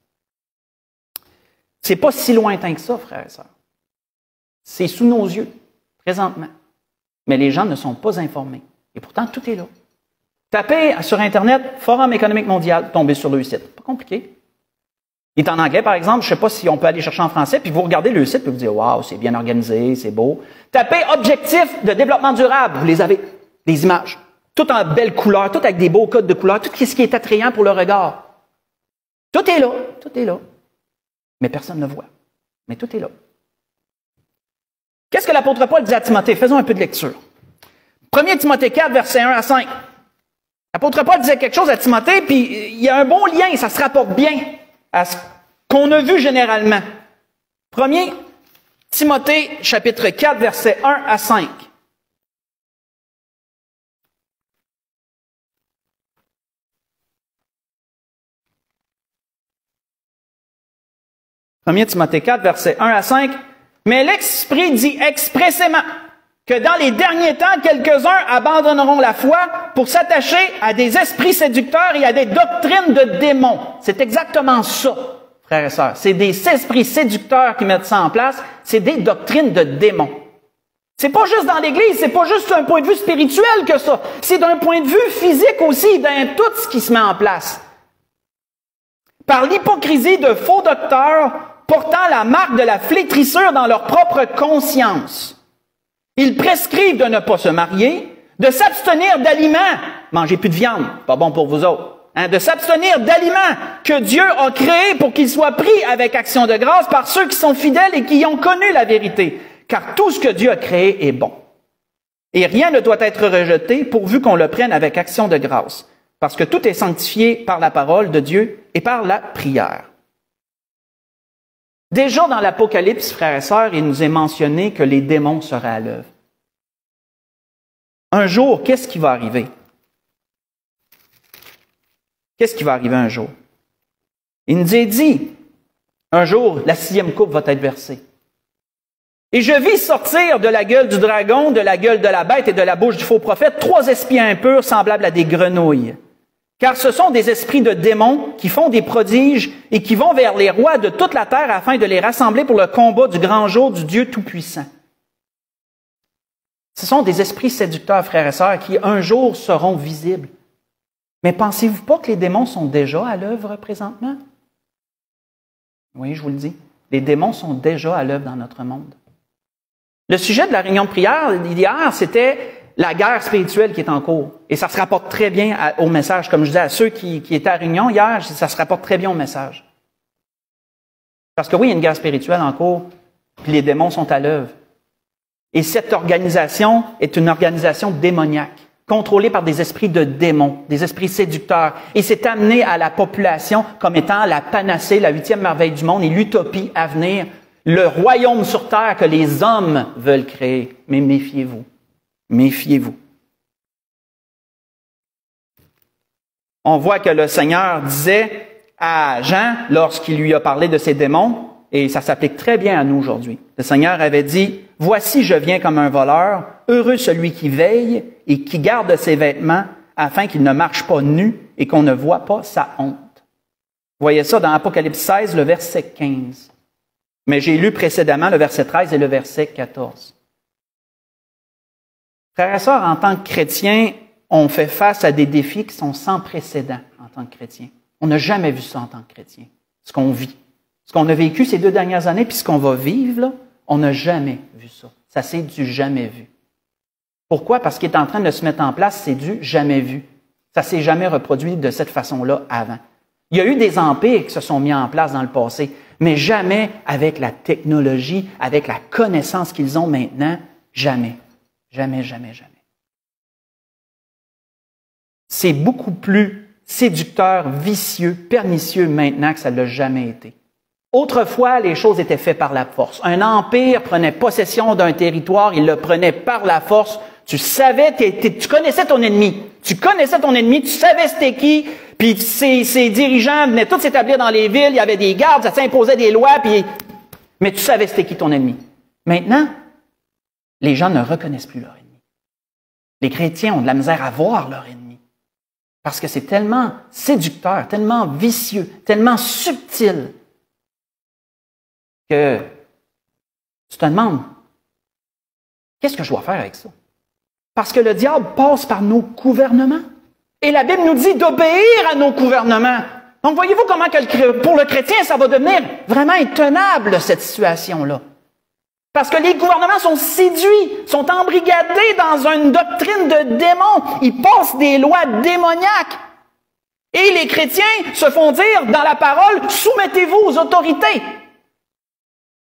C'est pas si lointain que ça, frères et sœurs. C'est sous nos yeux, présentement. Mais les gens ne sont pas informés. Et pourtant, tout est là. Tapez sur Internet « Forum économique mondial », tombez sur le site. Pas compliqué. Il est en anglais, par exemple. Je ne sais pas si on peut aller chercher en français. Puis vous regardez le site et vous dites « Wow, c'est bien organisé, c'est beau ». Tapez « Objectifs de développement durable ». Vous les avez, les images. Tout en belles couleurs, tout avec des beaux codes de couleurs, tout ce qui est attrayant pour le regard. Tout est là, tout est là. Mais personne ne voit. Mais tout est là. Qu'est-ce que l'apôtre Paul dit à Timothée? Faisons un peu de lecture. 1 Timothée 4, versets 1 à 5. L'apôtre Paul disait quelque chose à Timothée, puis il y a un bon lien, ça se rapporte bien à ce qu'on a vu généralement. 1 Timothée, chapitre 4, versets 1 à 5. « 1 Timothée 4, versets 1 à 5. « Mais l'Esprit dit expressément que dans les derniers temps, quelques-uns abandonneront la foi pour s'attacher à des esprits séducteurs et à des doctrines de démons. » C'est exactement ça, frères et sœurs. C'est des esprits séducteurs qui mettent ça en place. C'est des doctrines de démons. C'est pas juste dans l'Église, c'est pas juste d'un point de vue spirituel que ça. C'est d'un point de vue physique aussi, dans tout ce qui se met en place. Par l'hypocrisie de faux docteurs portant la marque de la flétrissure dans leur propre conscience. Ils prescrivent de ne pas se marier, de s'abstenir d'aliments, mangez plus de viande, pas bon pour vous autres, de s'abstenir d'aliments que Dieu a créés pour qu'ils soient pris avec action de grâce par ceux qui sont fidèles et qui ont connu la vérité, car tout ce que Dieu a créé est bon. Et rien ne doit être rejeté pourvu qu'on le prenne avec action de grâce, parce que tout est sanctifié par la parole de Dieu et par la prière. Déjà dans l'Apocalypse, frères et sœurs, il nous est mentionné que les démons seraient à l'œuvre. Un jour, qu'est-ce qui va arriver? Qu'est-ce qui va arriver un jour? Il nous est dit, un jour, la 6e coupe va être versée. Et je vis sortir de la gueule du dragon, de la gueule de la bête et de la bouche du faux prophète 3 esprits impurs semblables à des grenouilles. Car ce sont des esprits de démons qui font des prodiges et qui vont vers les rois de toute la terre afin de les rassembler pour le combat du grand jour du Dieu Tout-Puissant. Ce sont des esprits séducteurs, frères et sœurs, qui un jour seront visibles. Mais pensez-vous pas que les démons sont déjà à l'œuvre présentement? Oui, je vous le dis. Les démons sont déjà à l'œuvre dans notre monde. Le sujet de la réunion de prière d'hier, c'était la guerre spirituelle qui est en cours. Et ça se rapporte très bien au message. Comme je disais à ceux qui étaient à réunion hier, ça se rapporte très bien au message. Parce que oui, il y a une guerre spirituelle en cours, puis les démons sont à l'œuvre. Et cette organisation est une organisation démoniaque, contrôlée par des esprits de démons, des esprits séducteurs. Et c'est amené à la population comme étant la panacée, la 8e merveille du monde et l'utopie à venir, le royaume sur terre que les hommes veulent créer. Mais méfiez-vous. Méfiez-vous. On voit que le Seigneur disait à Jean, lorsqu'il lui a parlé de ces démons, et ça s'applique très bien à nous aujourd'hui. Le Seigneur avait dit, « Voici, je viens comme un voleur, heureux celui qui veille et qui garde ses vêtements, afin qu'il ne marche pas nu et qu'on ne voit pas sa honte. » Vous voyez ça dans Apocalypse 16, le verset 15. Mais j'ai lu précédemment le verset 13 et le verset 14. Frères et sœurs, en tant que chrétiens, on fait face à des défis qui sont sans précédent en tant que chrétiens. On n'a jamais vu ça en tant que chrétien, ce qu'on vit. Ce qu'on a vécu ces 2 dernières années, puis ce qu'on va vivre, là, on n'a jamais vu ça. Ça, c'est du jamais vu. Pourquoi? Parce qu'il est en train de se mettre en place, c'est du jamais vu. Ça ne s'est jamais reproduit de cette façon-là avant. Il y a eu des empires qui se sont mis en place dans le passé, mais jamais avec la technologie, avec la connaissance qu'ils ont maintenant, jamais. Jamais, jamais, jamais. C'est beaucoup plus séducteur, vicieux, pernicieux maintenant que ça ne l'a jamais été. Autrefois, les choses étaient faites par la force. Un empire prenait possession d'un territoire, il le prenait par la force. Tu savais, tu connaissais ton ennemi. Tu connaissais ton ennemi, tu savais c'était qui, puis ses dirigeants venaient tous s'établir dans les villes, il y avait des gardes, ça s'imposait des lois, mais tu savais c'était qui ton ennemi. Maintenant, les gens ne reconnaissent plus leur ennemi. Les chrétiens ont de la misère à voir leur ennemi. Parce que c'est tellement séducteur, tellement vicieux, tellement subtil, que tu te demandes, qu'est-ce que je dois faire avec ça? Parce que le diable passe par nos gouvernements. Et la Bible nous dit d'obéir à nos gouvernements. Donc, voyez-vous comment pour le chrétien, ça va devenir vraiment intenable, cette situation-là. Parce que les gouvernements sont séduits, sont embrigadés dans une doctrine de démons. Ils passent des lois démoniaques. Et les chrétiens se font dire dans la parole, soumettez-vous aux autorités.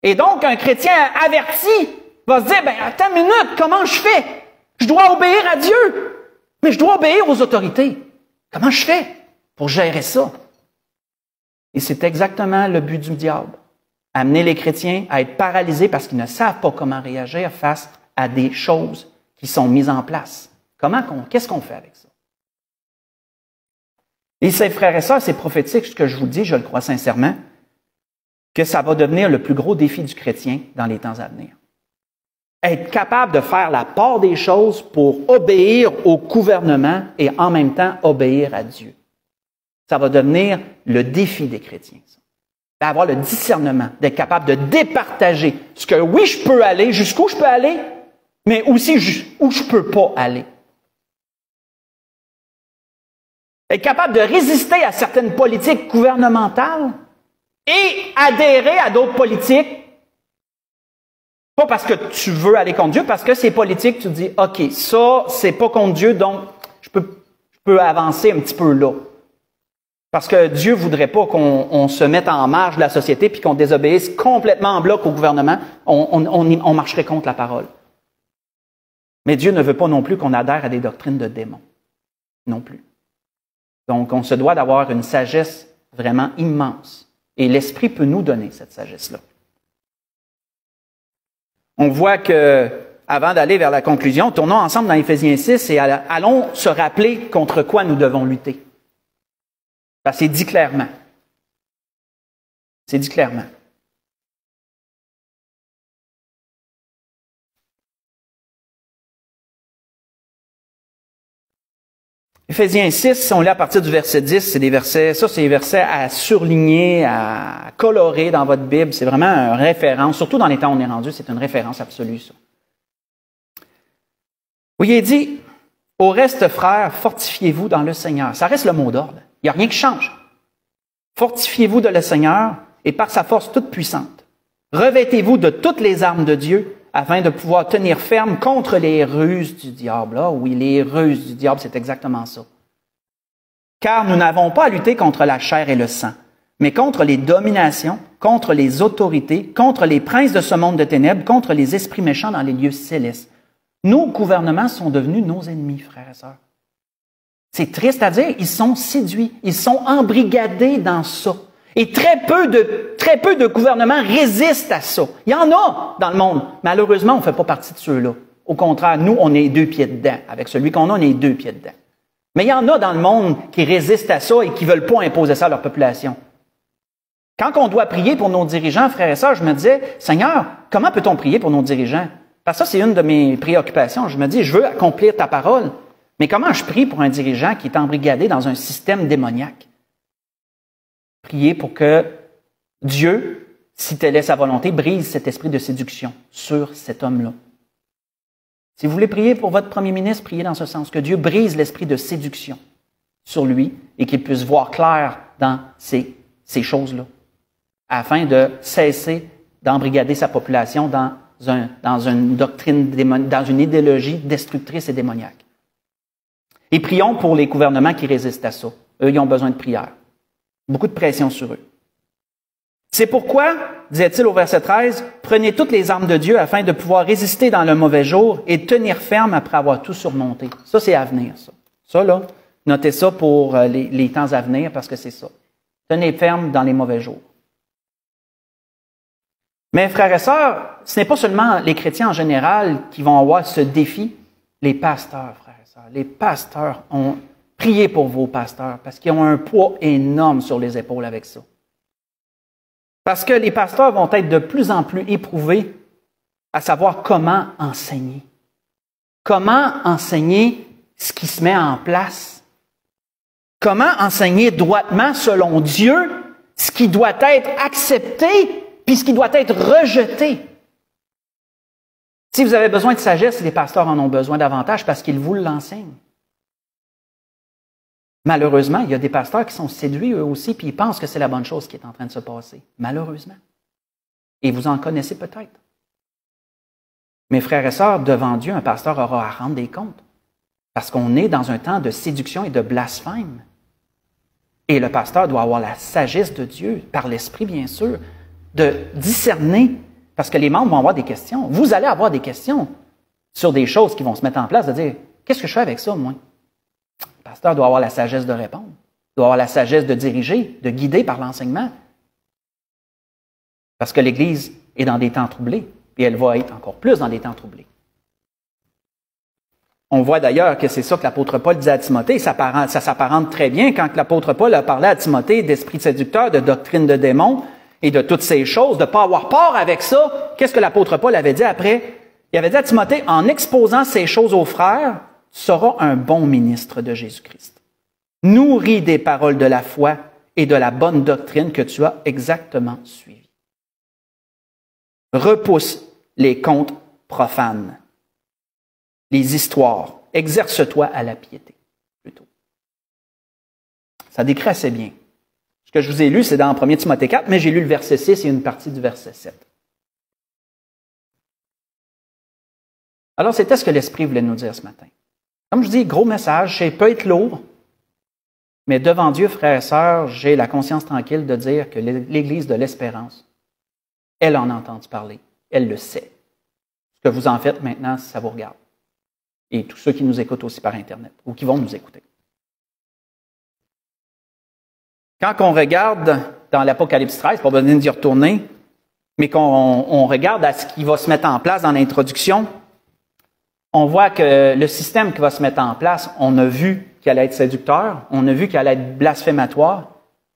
Et donc, un chrétien averti va se dire, attends une minute, comment je fais? Je dois obéir à Dieu, mais je dois obéir aux autorités. Comment je fais pour gérer ça? Et c'est exactement le but du diable. Amener les chrétiens à être paralysés parce qu'ils ne savent pas comment réagir face à des choses qui sont mises en place. Qu'est-ce qu'on fait avec ça? Et ces frères et sœurs, c'est prophétique, ce que je vous dis, je le crois sincèrement, que ça va devenir le plus gros défi du chrétien dans les temps à venir. Être capable de faire la part des choses pour obéir au gouvernement et en même temps obéir à Dieu. Ça va devenir le défi des chrétiens. D'avoir le discernement, d'être capable de départager ce que oui, je peux aller, jusqu'où je peux aller, mais aussi où je peux pas aller. Être capable de résister à certaines politiques gouvernementales et adhérer à d'autres politiques, pas parce que tu veux aller contre Dieu, parce que ces politiques, tu te dis, OK, ça, c'est pas contre Dieu, donc je peux avancer un petit peu là. Parce que Dieu voudrait pas qu'on se mette en marge de la société puis qu'on désobéisse complètement en bloc au gouvernement. On marcherait contre la parole. Mais Dieu ne veut pas non plus qu'on adhère à des doctrines de démons. Non plus. Donc, on se doit d'avoir une sagesse vraiment immense. Et l'Esprit peut nous donner cette sagesse-là. On voit que, avant d'aller vers la conclusion, tournons ensemble dans Éphésiens 6 et allons se rappeler contre quoi nous devons lutter. C'est dit clairement. C'est dit clairement. Éphésiens 6, on lit à partir du verset 10, c'est des versets à surligner, à colorer dans votre Bible. C'est vraiment une référence, surtout dans les temps où on est rendu, c'est une référence absolue, ça. Où il est dit, au reste, frères, fortifiez-vous dans le Seigneur. Ça reste le mot d'ordre. Il n'y a rien qui change. Fortifiez-vous de le Seigneur et par sa force toute puissante. Revêtez-vous de toutes les armes de Dieu afin de pouvoir tenir ferme contre les ruses du diable. Ah oui, les ruses du diable, c'est exactement ça. Car nous n'avons pas à lutter contre la chair et le sang, mais contre les dominations, contre les autorités, contre les princes de ce monde de ténèbres, contre les esprits méchants dans les lieux célestes. Nos gouvernements sont devenus nos ennemis, frères et sœurs. C'est triste à dire, ils sont séduits, ils sont embrigadés dans ça. Et très peu de gouvernements résistent à ça. Il y en a dans le monde. Malheureusement, on ne fait pas partie de ceux-là. Au contraire, nous, on est 2 pieds dedans. Avec celui qu'on a, on est 2 pieds dedans. Mais il y en a dans le monde qui résistent à ça et qui ne veulent pas imposer ça à leur population. Quand on doit prier pour nos dirigeants, frères et sœurs, je me disais, Seigneur, comment peut-on prier pour nos dirigeants? Parce que ça, c'est une de mes préoccupations. Je me dis, je veux accomplir ta parole. Mais comment je prie pour un dirigeant qui est embrigadé dans un système démoniaque? Prier pour que Dieu, si telle est sa volonté, brise cet esprit de séduction sur cet homme-là. Si vous voulez prier pour votre premier ministre, priez dans ce sens, que Dieu brise l'esprit de séduction sur lui et qu'il puisse voir clair dans ces choses-là, afin de cesser d'embrigader sa population dans une doctrine, dans une idéologie destructrice et démoniaque. Et prions pour les gouvernements qui résistent à ça. Eux, ils ont besoin de prière. Beaucoup de pression sur eux. C'est pourquoi, disait-il au verset 13, « Prenez toutes les armes de Dieu afin de pouvoir résister dans le mauvais jour et tenir ferme après avoir tout surmonté. » Ça, c'est à venir, ça. Ça, là, notez ça pour les temps à venir parce que c'est ça. Tenez ferme dans les mauvais jours. Mais frères et sœurs, ce n'est pas seulement les chrétiens en général qui vont avoir ce défi. Les pasteurs, frères et sœurs, les pasteurs ont prié pour vos pasteurs parce qu'ils ont un poids énorme sur les épaules avec ça. Parce que les pasteurs vont être de plus en plus éprouvés à savoir comment enseigner. Comment enseigner ce qui se met en place. Comment enseigner droitement, selon Dieu, ce qui doit être accepté puis ce qui doit être rejeté. Si vous avez besoin de sagesse, les pasteurs en ont besoin davantage parce qu'ils vous l'enseignent. Malheureusement, il y a des pasteurs qui sont séduits eux aussi, puis ils pensent que c'est la bonne chose qui est en train de se passer. Malheureusement. Et vous en connaissez peut-être. Mes frères et sœurs, devant Dieu, un pasteur aura à rendre des comptes. Parce qu'on est dans un temps de séduction et de blasphème. Et le pasteur doit avoir la sagesse de Dieu, par l'Esprit bien sûr, de discerner, parce que les membres vont avoir des questions. Vous allez avoir des questions sur des choses qui vont se mettre en place, de dire, qu'est-ce que je fais avec ça, moi? Le pasteur doit avoir la sagesse de répondre, doit avoir la sagesse de diriger, de guider par l'enseignement. Parce que l'Église est dans des temps troublés, et elle va être encore plus dans des temps troublés. On voit d'ailleurs que c'est ça que l'apôtre Paul disait à Timothée, ça s'apparente très bien quand l'apôtre Paul a parlé à Timothée d'esprit séducteur, de doctrine de démons, et de toutes ces choses, de ne pas avoir peur avec ça. Qu'est-ce que l'apôtre Paul avait dit après? Il avait dit à Timothée, en exposant ces choses aux frères, tu seras un bon ministre de Jésus-Christ. Nourri des paroles de la foi et de la bonne doctrine que tu as exactement suivies. Repousse les contes profanes, les histoires. Exerce-toi à la piété, plutôt. Ça décrit assez bien. Ce que je vous ai lu, c'est dans 1 Timothée 4, mais j'ai lu le verset 6 et une partie du verset 7. Alors, c'était ce que l'Esprit voulait nous dire ce matin. Comme je dis, gros message, ça peut être lourd, mais devant Dieu, frères et sœurs, j'ai la conscience tranquille de dire que l'Église de l'Espérance, elle en a entendu parler, elle le sait. Ce que vous en faites maintenant, ça vous regarde. Et tous ceux qui nous écoutent aussi par Internet, ou qui vont nous écouter. Quand on regarde dans l'Apocalypse 13, pas besoin d'y retourner, mais qu'on regarde à ce qui va se mettre en place dans l'introduction, on voit que le système qui va se mettre en place, on a vu qu'il allait être séducteur, on a vu qu'il allait être blasphématoire,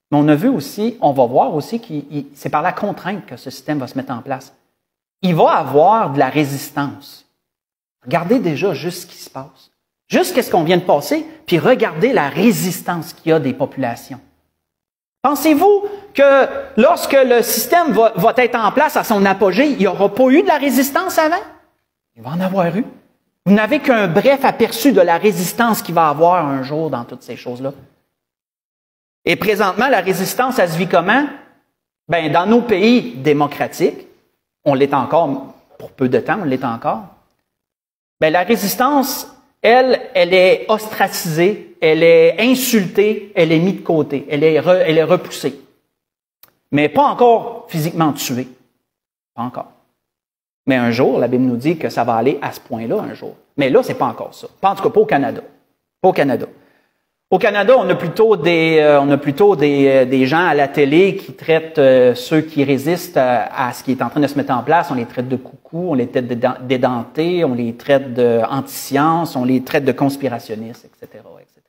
mais on a vu aussi, on va voir aussi que c'est par la contrainte que ce système va se mettre en place. Il va avoir de la résistance. Regardez déjà juste ce qui se passe. Juste qu'est-ce qu'on vient de passer, puis regardez la résistance qu'il y a des populations. Pensez-vous que lorsque le système va être en place à son apogée, il n'y aura pas eu de la résistance avant? Il va en avoir eu. Vous n'avez qu'un bref aperçu de la résistance qu'il va avoir un jour dans toutes ces choses-là. Et présentement, la résistance, elle se vit comment? Ben, dans nos pays démocratiques, on l'est encore, pour peu de temps, on l'est encore. Ben, la résistance, elle est ostracisée, elle est insultée, elle est mise de côté, elle est repoussée. Mais pas encore physiquement tuée. Pas encore. Mais un jour, la Bible nous dit que ça va aller à ce point-là un jour. Mais là, c'est pas encore ça. Pas en tout cas pas au Canada. Pas au Canada. Au Canada, on a plutôt des gens à la télé qui traitent ceux qui résistent à ce qui est en train de se mettre en place. On les traite de coucous, on les traite d'édentés, on les traite d'anti-science, on les traite de conspirationnistes, etc., etc.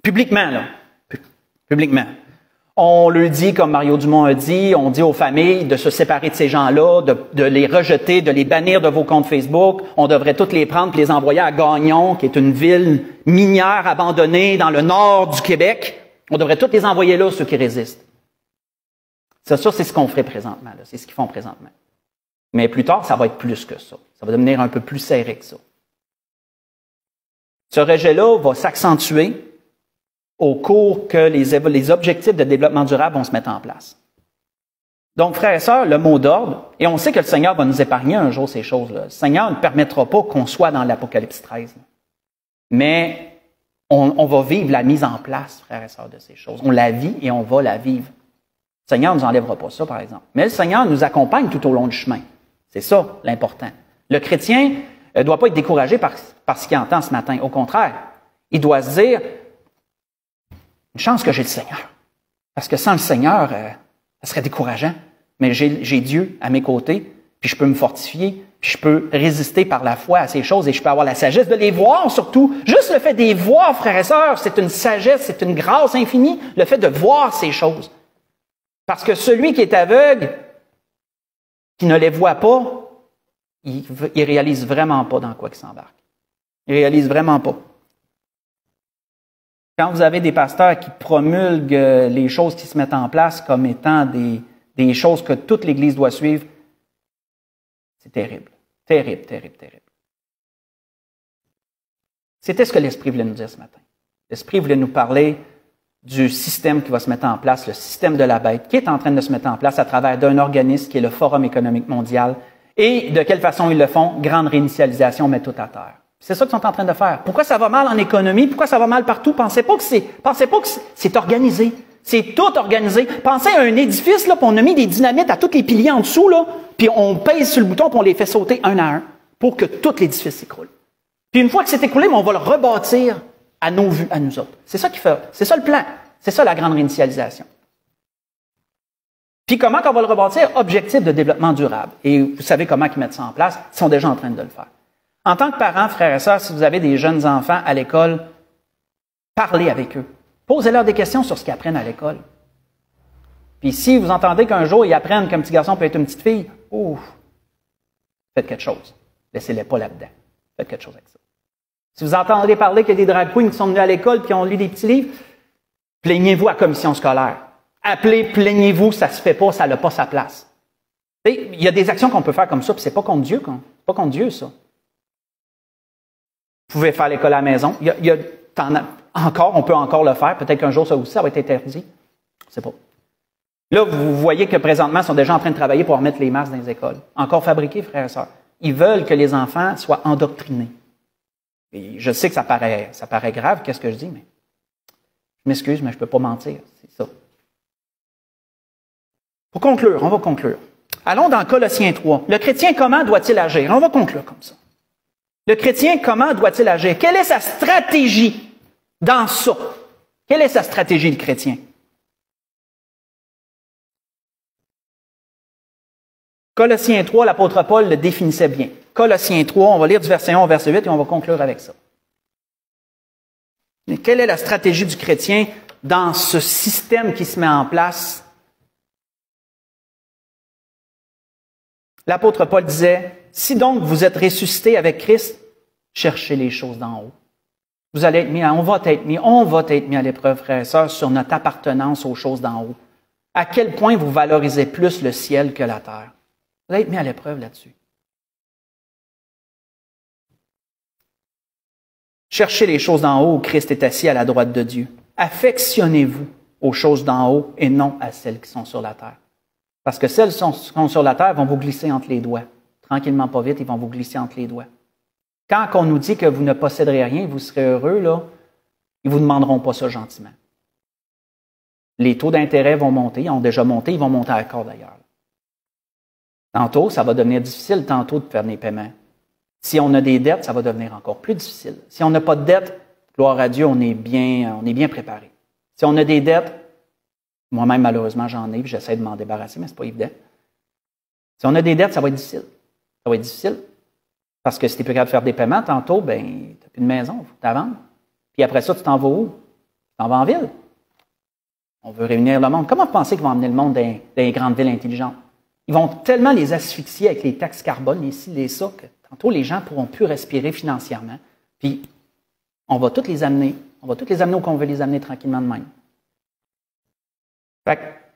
Publiquement, là. Publiquement. On le dit, comme Mario Dumont a dit, on dit aux familles de se séparer de ces gens-là, de les rejeter, de les bannir de vos comptes Facebook. On devrait tous les prendre et les envoyer à Gagnon, qui est une ville minière abandonnée dans le nord du Québec. On devrait tous les envoyer là, ceux qui résistent. Ça, c'est ce qu'on ferait présentement. C'est ce qu'ils font présentement. Mais plus tard, ça va être plus que ça. Ça va devenir un peu plus serré que ça. Ce rejet-là va s'accentuer au cours que les objectifs de développement durable vont se mettre en place. Donc, frères et sœurs, le mot d'ordre, et on sait que le Seigneur va nous épargner un jour ces choses-là. Le Seigneur ne permettra pas qu'on soit dans l'Apocalypse 13. Mais on va vivre la mise en place, frères et sœurs, de ces choses. On la vit et on va la vivre. Le Seigneur ne nous enlèvera pas ça, par exemple. Mais le Seigneur nous accompagne tout au long du chemin. C'est ça, l'important. Le chrétien ne doit pas être découragé par ce qu'il entend ce matin. Au contraire, il doit se dire, une chance que j'ai le Seigneur. Parce que sans le Seigneur, ça serait décourageant. Mais j'ai Dieu à mes côtés, puis je peux me fortifier, puis je peux résister par la foi à ces choses et je peux avoir la sagesse de les voir surtout. Juste le fait de les voir, frères et sœurs, c'est une sagesse, c'est une grâce infinie, le fait de voir ces choses. Parce que celui qui est aveugle, qui ne les voit pas, il réalise vraiment pas dans quoi il s'embarque. Il réalise vraiment pas. Quand vous avez des pasteurs qui promulguent les choses qui se mettent en place comme étant des choses que toute l'Église doit suivre, c'est terrible. Terrible, terrible, terrible. C'était ce que l'Esprit voulait nous dire ce matin. L'Esprit voulait nous parler du système qui va se mettre en place, le système de la bête, qui est en train de se mettre en place à travers d'un organisme qui est le Forum économique mondial. Et de quelle façon ils le font? Grande réinitialisation, met tout à terre. C'est ça qu'ils sont en train de faire. Pourquoi ça va mal en économie? Pourquoi ça va mal partout? Pensez pas que c'est organisé. C'est tout organisé. Pensez à un édifice, là, puis on a mis des dynamites à tous les piliers en dessous, là, puis on pèse sur le bouton, puis on les fait sauter un à un pour que tout l'édifice s'écroule. Puis une fois que c'est écroulé, on va le rebâtir à nos vues, à nous autres. C'est ça qu'il fait. C'est ça le plan. C'est ça la grande réinitialisation. Puis comment qu'on va le rebâtir? Objectif de développement durable. Et vous savez comment ils mettent ça en place? Ils sont déjà en train de le faire. En tant que parents, frères et sœurs, si vous avez des jeunes enfants à l'école, parlez avec eux. Posez-leur des questions sur ce qu'ils apprennent à l'école. Puis si vous entendez qu'un jour, ils apprennent qu'un petit garçon peut être une petite fille, faites quelque chose. Laissez-les pas là-dedans. Faites quelque chose avec ça. Si vous entendez parler qu'il y a des drag queens qui sont venus à l'école et qui ont lu des petits livres, plaignez-vous à la commission scolaire. Appelez, plaignez-vous, ça se fait pas, ça n'a pas sa place. Il y a des actions qu'on peut faire comme ça, puis c'est pas contre Dieu, pas contre Dieu, ça. Vous pouvez faire l'école à la maison. On peut encore le faire. Peut-être qu'un jour, ça aussi, ça va être interdit. Je sais pas. Là, vous voyez que présentement, ils sont déjà en train de travailler pour remettre les masques dans les écoles. Encore fabriqués, frères et sœurs. Ils veulent que les enfants soient endoctrinés. Et je sais que ça paraît grave, qu'est-ce que je dis, mais je m'excuse, mais je peux pas mentir. C'est ça. Pour conclure, on va conclure. Allons dans Colossiens 3. Le chrétien, comment doit-il agir? On va conclure comme ça. Le chrétien, comment doit-il agir? Quelle est sa stratégie dans ça? Quelle est sa stratégie, le chrétien? Colossiens 3, l'apôtre Paul le définissait bien. Colossiens 3, on va lire du verset 1 au verset 8 et on va conclure avec ça. Mais quelle est la stratégie du chrétien dans ce système qui se met en place? L'apôtre Paul disait, « Si donc vous êtes ressuscités avec Christ, cherchez les choses d'en haut, Vous allez être mis, on va être mis à l'épreuve, frères et sœurs, sur notre appartenance aux choses d'en haut. À quel point vous valorisez plus le ciel que la terre. Vous allez être mis à l'épreuve là-dessus. Cherchez les choses d'en haut où Christ est assis à la droite de Dieu. Affectionnez-vous aux choses d'en haut et non à celles qui sont sur la terre. Parce que celles qui sont sur la terre vont vous glisser entre les doigts. Tranquillement, pas vite, ils vont vous glisser entre les doigts. Quand on nous dit que vous ne posséderez rien, vous serez heureux, là, ils ne vous demanderont pas ça gentiment. Les taux d'intérêt vont monter, ils ont déjà monté, ils vont monter encore d'ailleurs. Tantôt, ça va devenir difficile tantôt de faire des paiements. Si on a des dettes, ça va devenir encore plus difficile. Si on n'a pas de dettes, gloire à Dieu, on est bien préparé. Si on a des dettes, moi-même malheureusement j'en ai, puis j'essaie de m'en débarrasser, mais ce n'est pas évident. Si on a des dettes, ça va être difficile. Ça va être difficile. Parce que si tu n'es plus capable de faire des paiements, tantôt, ben, tu n'as plus de maison, il faut que tu la vendes. Puis après ça, tu t'en vas où? Tu t'en vas en ville. On veut réunir le monde. Comment vous pensez qu'ils vont emmener le monde dans les grandes villes intelligentes? Ils vont tellement les asphyxier avec les taxes carbone, les ci, les ça, que tantôt les gens ne pourront plus respirer financièrement. Puis, on va toutes les amener où on veut les amener tranquillement de même.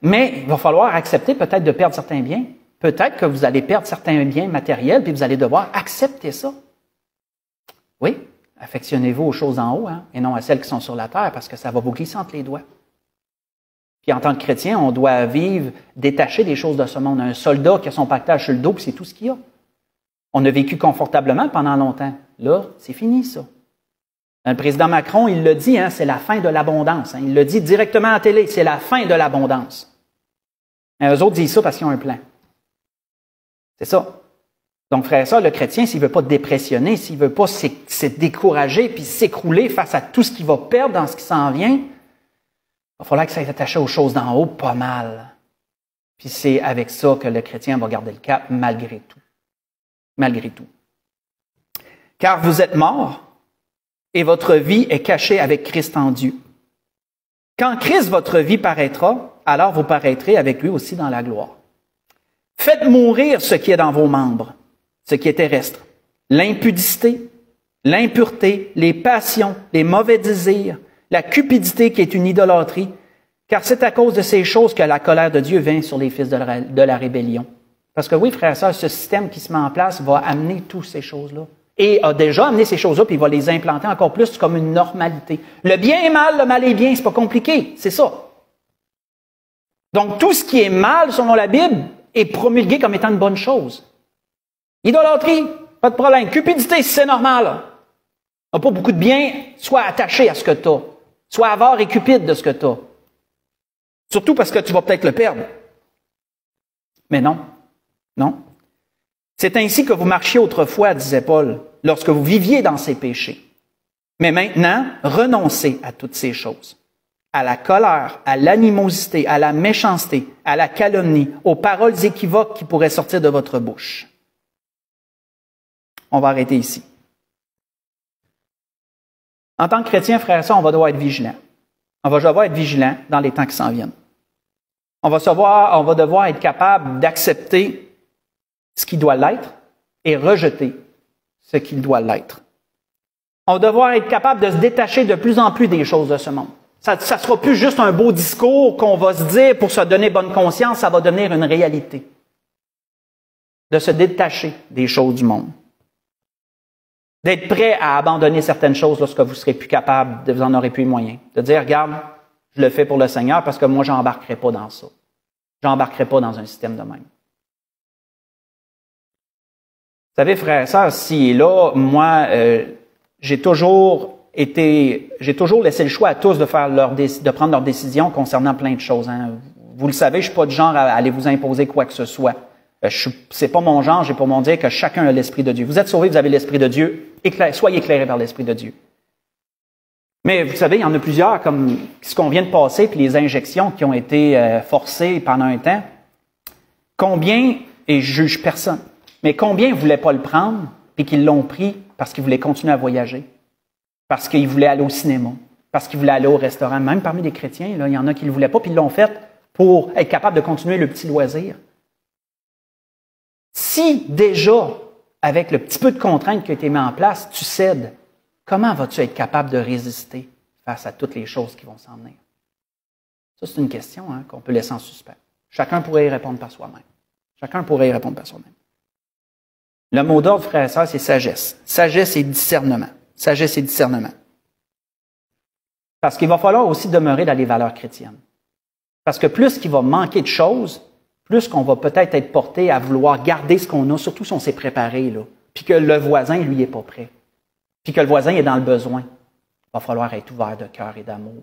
Mais il va falloir accepter peut-être de perdre certains biens. Peut-être que vous allez perdre certains biens matériels, puis vous allez devoir accepter ça. Oui, affectionnez-vous aux choses en haut, et non à celles qui sont sur la terre, parce que ça va vous glisser entre les doigts. Puis en tant que chrétien, on doit vivre détaché des choses de ce monde. Un soldat qui a son pactage sur le dos, puis c'est tout ce qu'il a. On a vécu confortablement pendant longtemps. Là, c'est fini, ça. Le président Macron, il l'a dit, c'est la fin de l'abondance. Il l'a dit directement à la télé, c'est la fin de l'abondance. Eux autres disent ça parce qu'ils ont un plan. C'est ça. Donc, frère et sœurs, le chrétien, s'il ne veut pas dépressionner, s'il ne veut pas se décourager puis s'écrouler face à tout ce qu'il va perdre dans ce qui s'en vient, il va falloir que ça soit attaché aux choses d'en haut pas mal. Puis c'est avec ça que le chrétien va garder le cap malgré tout. Malgré tout. Car vous êtes morts et votre vie est cachée avec Christ en Dieu. Quand Christ, votre vie, paraîtra, alors vous paraîtrez avec lui aussi dans la gloire. Faites mourir ce qui est dans vos membres, ce qui est terrestre, l'impudicité, l'impureté, les passions, les mauvais désirs, la cupidité qui est une idolâtrie, car c'est à cause de ces choses que la colère de Dieu vient sur les fils de la rébellion. Parce que oui, frères et sœurs, ce système qui se met en place va amener toutes ces choses-là. Et a déjà amené ces choses-là, puis il va les implanter encore plus comme une normalité. Le bien est mal, le mal est bien, c'est pas compliqué, c'est ça. Donc tout ce qui est mal, selon la Bible, est promulgué comme étant une bonne chose. Idolâtrie, pas de problème. Cupidité, si c'est normal. On n'a pas beaucoup de biens, sois attaché à ce que tu as. Sois avare et cupide de ce que tu as. Surtout parce que tu vas peut-être le perdre. Mais non. Non. C'est ainsi que vous marchiez autrefois, disait Paul, lorsque vous viviez dans ces péchés. Mais maintenant, renoncez à toutes ces choses. À la colère, à l'animosité, à la méchanceté, à la calomnie, aux paroles équivoques qui pourraient sortir de votre bouche. On va arrêter ici. En tant que chrétien, frère et sœurs, on va devoir être vigilant. On va devoir être vigilant dans les temps qui s'en viennent. On va devoir être capable d'accepter ce qui doit l'être et rejeter ce qui doit l'être. On va devoir être capable de se détacher de plus en plus des choses de ce monde. Ça ne sera plus juste un beau discours qu'on va se dire pour se donner bonne conscience, ça va devenir une réalité. De se détacher des choses du monde. D'être prêt à abandonner certaines choses lorsque vous ne serez plus capable, vous n'en aurez plus les moyens. De dire, regarde, je le fais pour le Seigneur parce que moi, je n'embarquerai pas dans ça. Je n'embarquerai pas dans un système de même. Vous savez, frères et sœurs, si là, moi, j'ai toujours laissé le choix à tous de prendre leurs décisions concernant plein de choses. Vous le savez, je suis pas du genre à aller vous imposer quoi que ce soit. C'est pas mon genre, j'ai pour mon dire que chacun a l'Esprit de Dieu. Vous êtes sauvés, vous avez l'Esprit de Dieu. Soyez éclairés par l'Esprit de Dieu. Mais vous savez, il y en a plusieurs, comme ce qu'on vient de passer, puis les injections qui ont été forcées pendant un temps. Combien, et je juge personne, mais combien ne voulaient pas le prendre, puis qu'ils l'ont pris parce qu'ils voulaient continuer à voyager, parce qu'ils voulaient aller au cinéma, parce qu'ils voulaient aller au restaurant. Même parmi les chrétiens, là, il y en a qui ne le voulaient pas, puis ils l'ont fait pour être capable de continuer le petit loisir. Si déjà, avec le petit peu de contraintes qui a été mis en place, tu cèdes, comment vas-tu être capable de résister face à toutes les choses qui vont s'en venir? Ça, c'est une question qu'on peut laisser en suspens. Chacun pourrait y répondre par soi-même. Chacun pourrait y répondre par soi-même. Le mot d'ordre, frères et sœurs, c'est sagesse. Sagesse et discernement. Sagesse et discernement. Parce qu'il va falloir aussi demeurer dans les valeurs chrétiennes. Parce que plus qu'il va manquer de choses, plus qu'on va peut-être être porté à vouloir garder ce qu'on a, surtout si on s'est préparé, là, puis que le voisin, lui, n'est pas prêt, puis que le voisin est dans le besoin. Il va falloir être ouvert de cœur et d'amour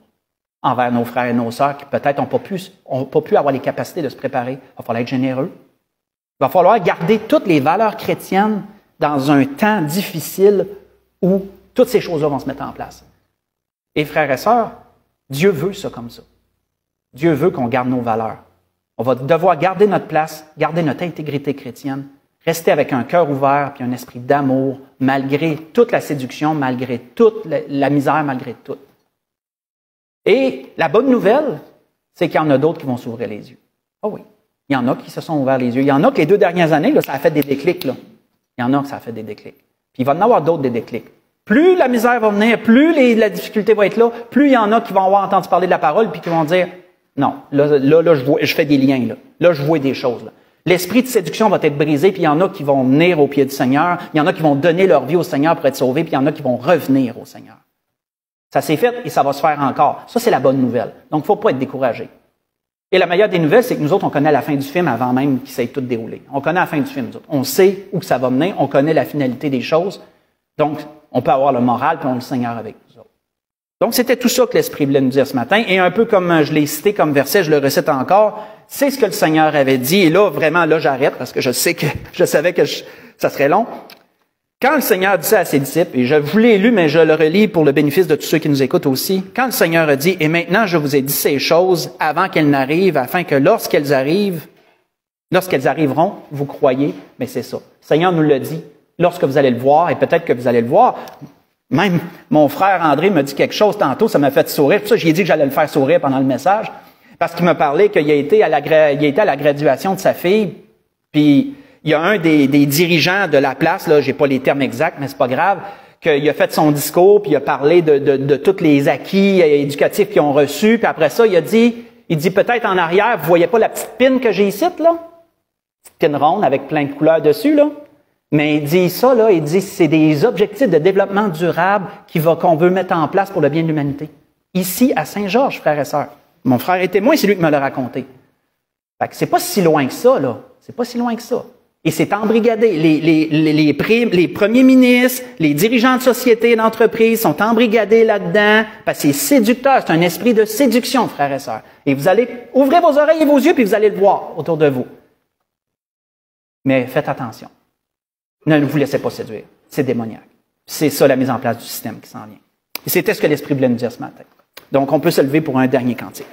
envers nos frères et nos sœurs qui peut-être n'ont pas pu avoir les capacités de se préparer. Il va falloir être généreux. Il va falloir garder toutes les valeurs chrétiennes dans un temps difficile où toutes ces choses-là vont se mettre en place. Et frères et sœurs, Dieu veut ça comme ça. Dieu veut qu'on garde nos valeurs. On va devoir garder notre place, garder notre intégrité chrétienne, rester avec un cœur ouvert puis un esprit d'amour, malgré toute la séduction, malgré toute la misère, malgré tout. Et la bonne nouvelle, c'est qu'il y en a d'autres qui vont s'ouvrir les yeux. Ah oui, il y en a qui se sont ouverts les yeux. Il y en a que les 2 dernières années, là, ça a fait des déclics. Là. Il y en a que ça a fait des déclics. Puis il va y en avoir d'autres des déclics. Plus la misère va venir, plus la difficulté va être là, plus il y en a qui vont avoir entendu parler de la parole puis qui vont dire « Non, là je fais des liens. Là, je vois des choses. Là. » L'esprit de séduction va être brisé, puis il y en a qui vont venir au pied du Seigneur. Il y en a qui vont donner leur vie au Seigneur pour être sauvés, puis il y en a qui vont revenir au Seigneur. Ça s'est fait et ça va se faire encore. Ça, c'est la bonne nouvelle. Donc, il ne faut pas être découragé. Et la meilleure des nouvelles, c'est que nous autres, on connaît la fin du film avant même qu'il s'est tout déroulé. On connaît la fin du film, nous autres. On sait où ça va mener, on connaît la finalité des choses. Donc, on peut avoir le moral, puis on a le Seigneur avec nous autres. Donc, c'était tout ça que l'Esprit voulait nous dire ce matin. Et un peu comme je l'ai cité comme verset, je le recite encore, c'est ce que le Seigneur avait dit. Et là, vraiment, là, j'arrête parce que je savais que ça serait long. Quand le Seigneur dit ça à ses disciples, et je vous l'ai lu, mais je le relis pour le bénéfice de tous ceux qui nous écoutent aussi. Quand le Seigneur a dit, « Et maintenant, je vous ai dit ces choses avant qu'elles n'arrivent, afin que lorsqu'elles arriveront, vous croyez. » Mais c'est ça. Le Seigneur nous l'a dit. Lorsque vous allez le voir, et peut-être que vous allez le voir, même mon frère André m'a dit quelque chose tantôt, ça m'a fait sourire. Pour ça, j'ai dit que j'allais le faire sourire pendant le message, parce qu'il m'a parlé qu'il a été à la graduation de sa fille, puis il y a un des dirigeants de la place, là, j'ai pas les termes exacts, mais c'est pas grave, qu'il a fait son discours, puis il a parlé de tous les acquis éducatifs qu'ils ont reçus, puis après ça, il dit peut-être en arrière, vous voyez pas la petite pine que j'ai ici, là? Petite pine ronde avec plein de couleurs dessus, là? Mais il dit ça, là, il dit c'est des objectifs de développement durable qu'on veut mettre en place pour le bien de l'humanité. Ici, à Saint-Georges, frères et sœurs. Mon frère est témoin, c'est lui qui me l'a raconté. Fait que c'est pas si loin que ça, là. C'est pas si loin que ça. Et c'est embrigadé. Les premiers ministres, les dirigeants de sociétés, d'entreprises sont embrigadés là-dedans, parce que c'est séducteur. C'est un esprit de séduction, frères et sœurs. Et vous allez ouvrir vos oreilles et vos yeux, puis vous allez le voir autour de vous. Mais faites attention. Ne vous laissez pas séduire. C'est démoniaque. C'est ça la mise en place du système qui s'en vient. Et c'était ce que l'Esprit voulait nous dire ce matin. Donc, on peut se lever pour un dernier cantique.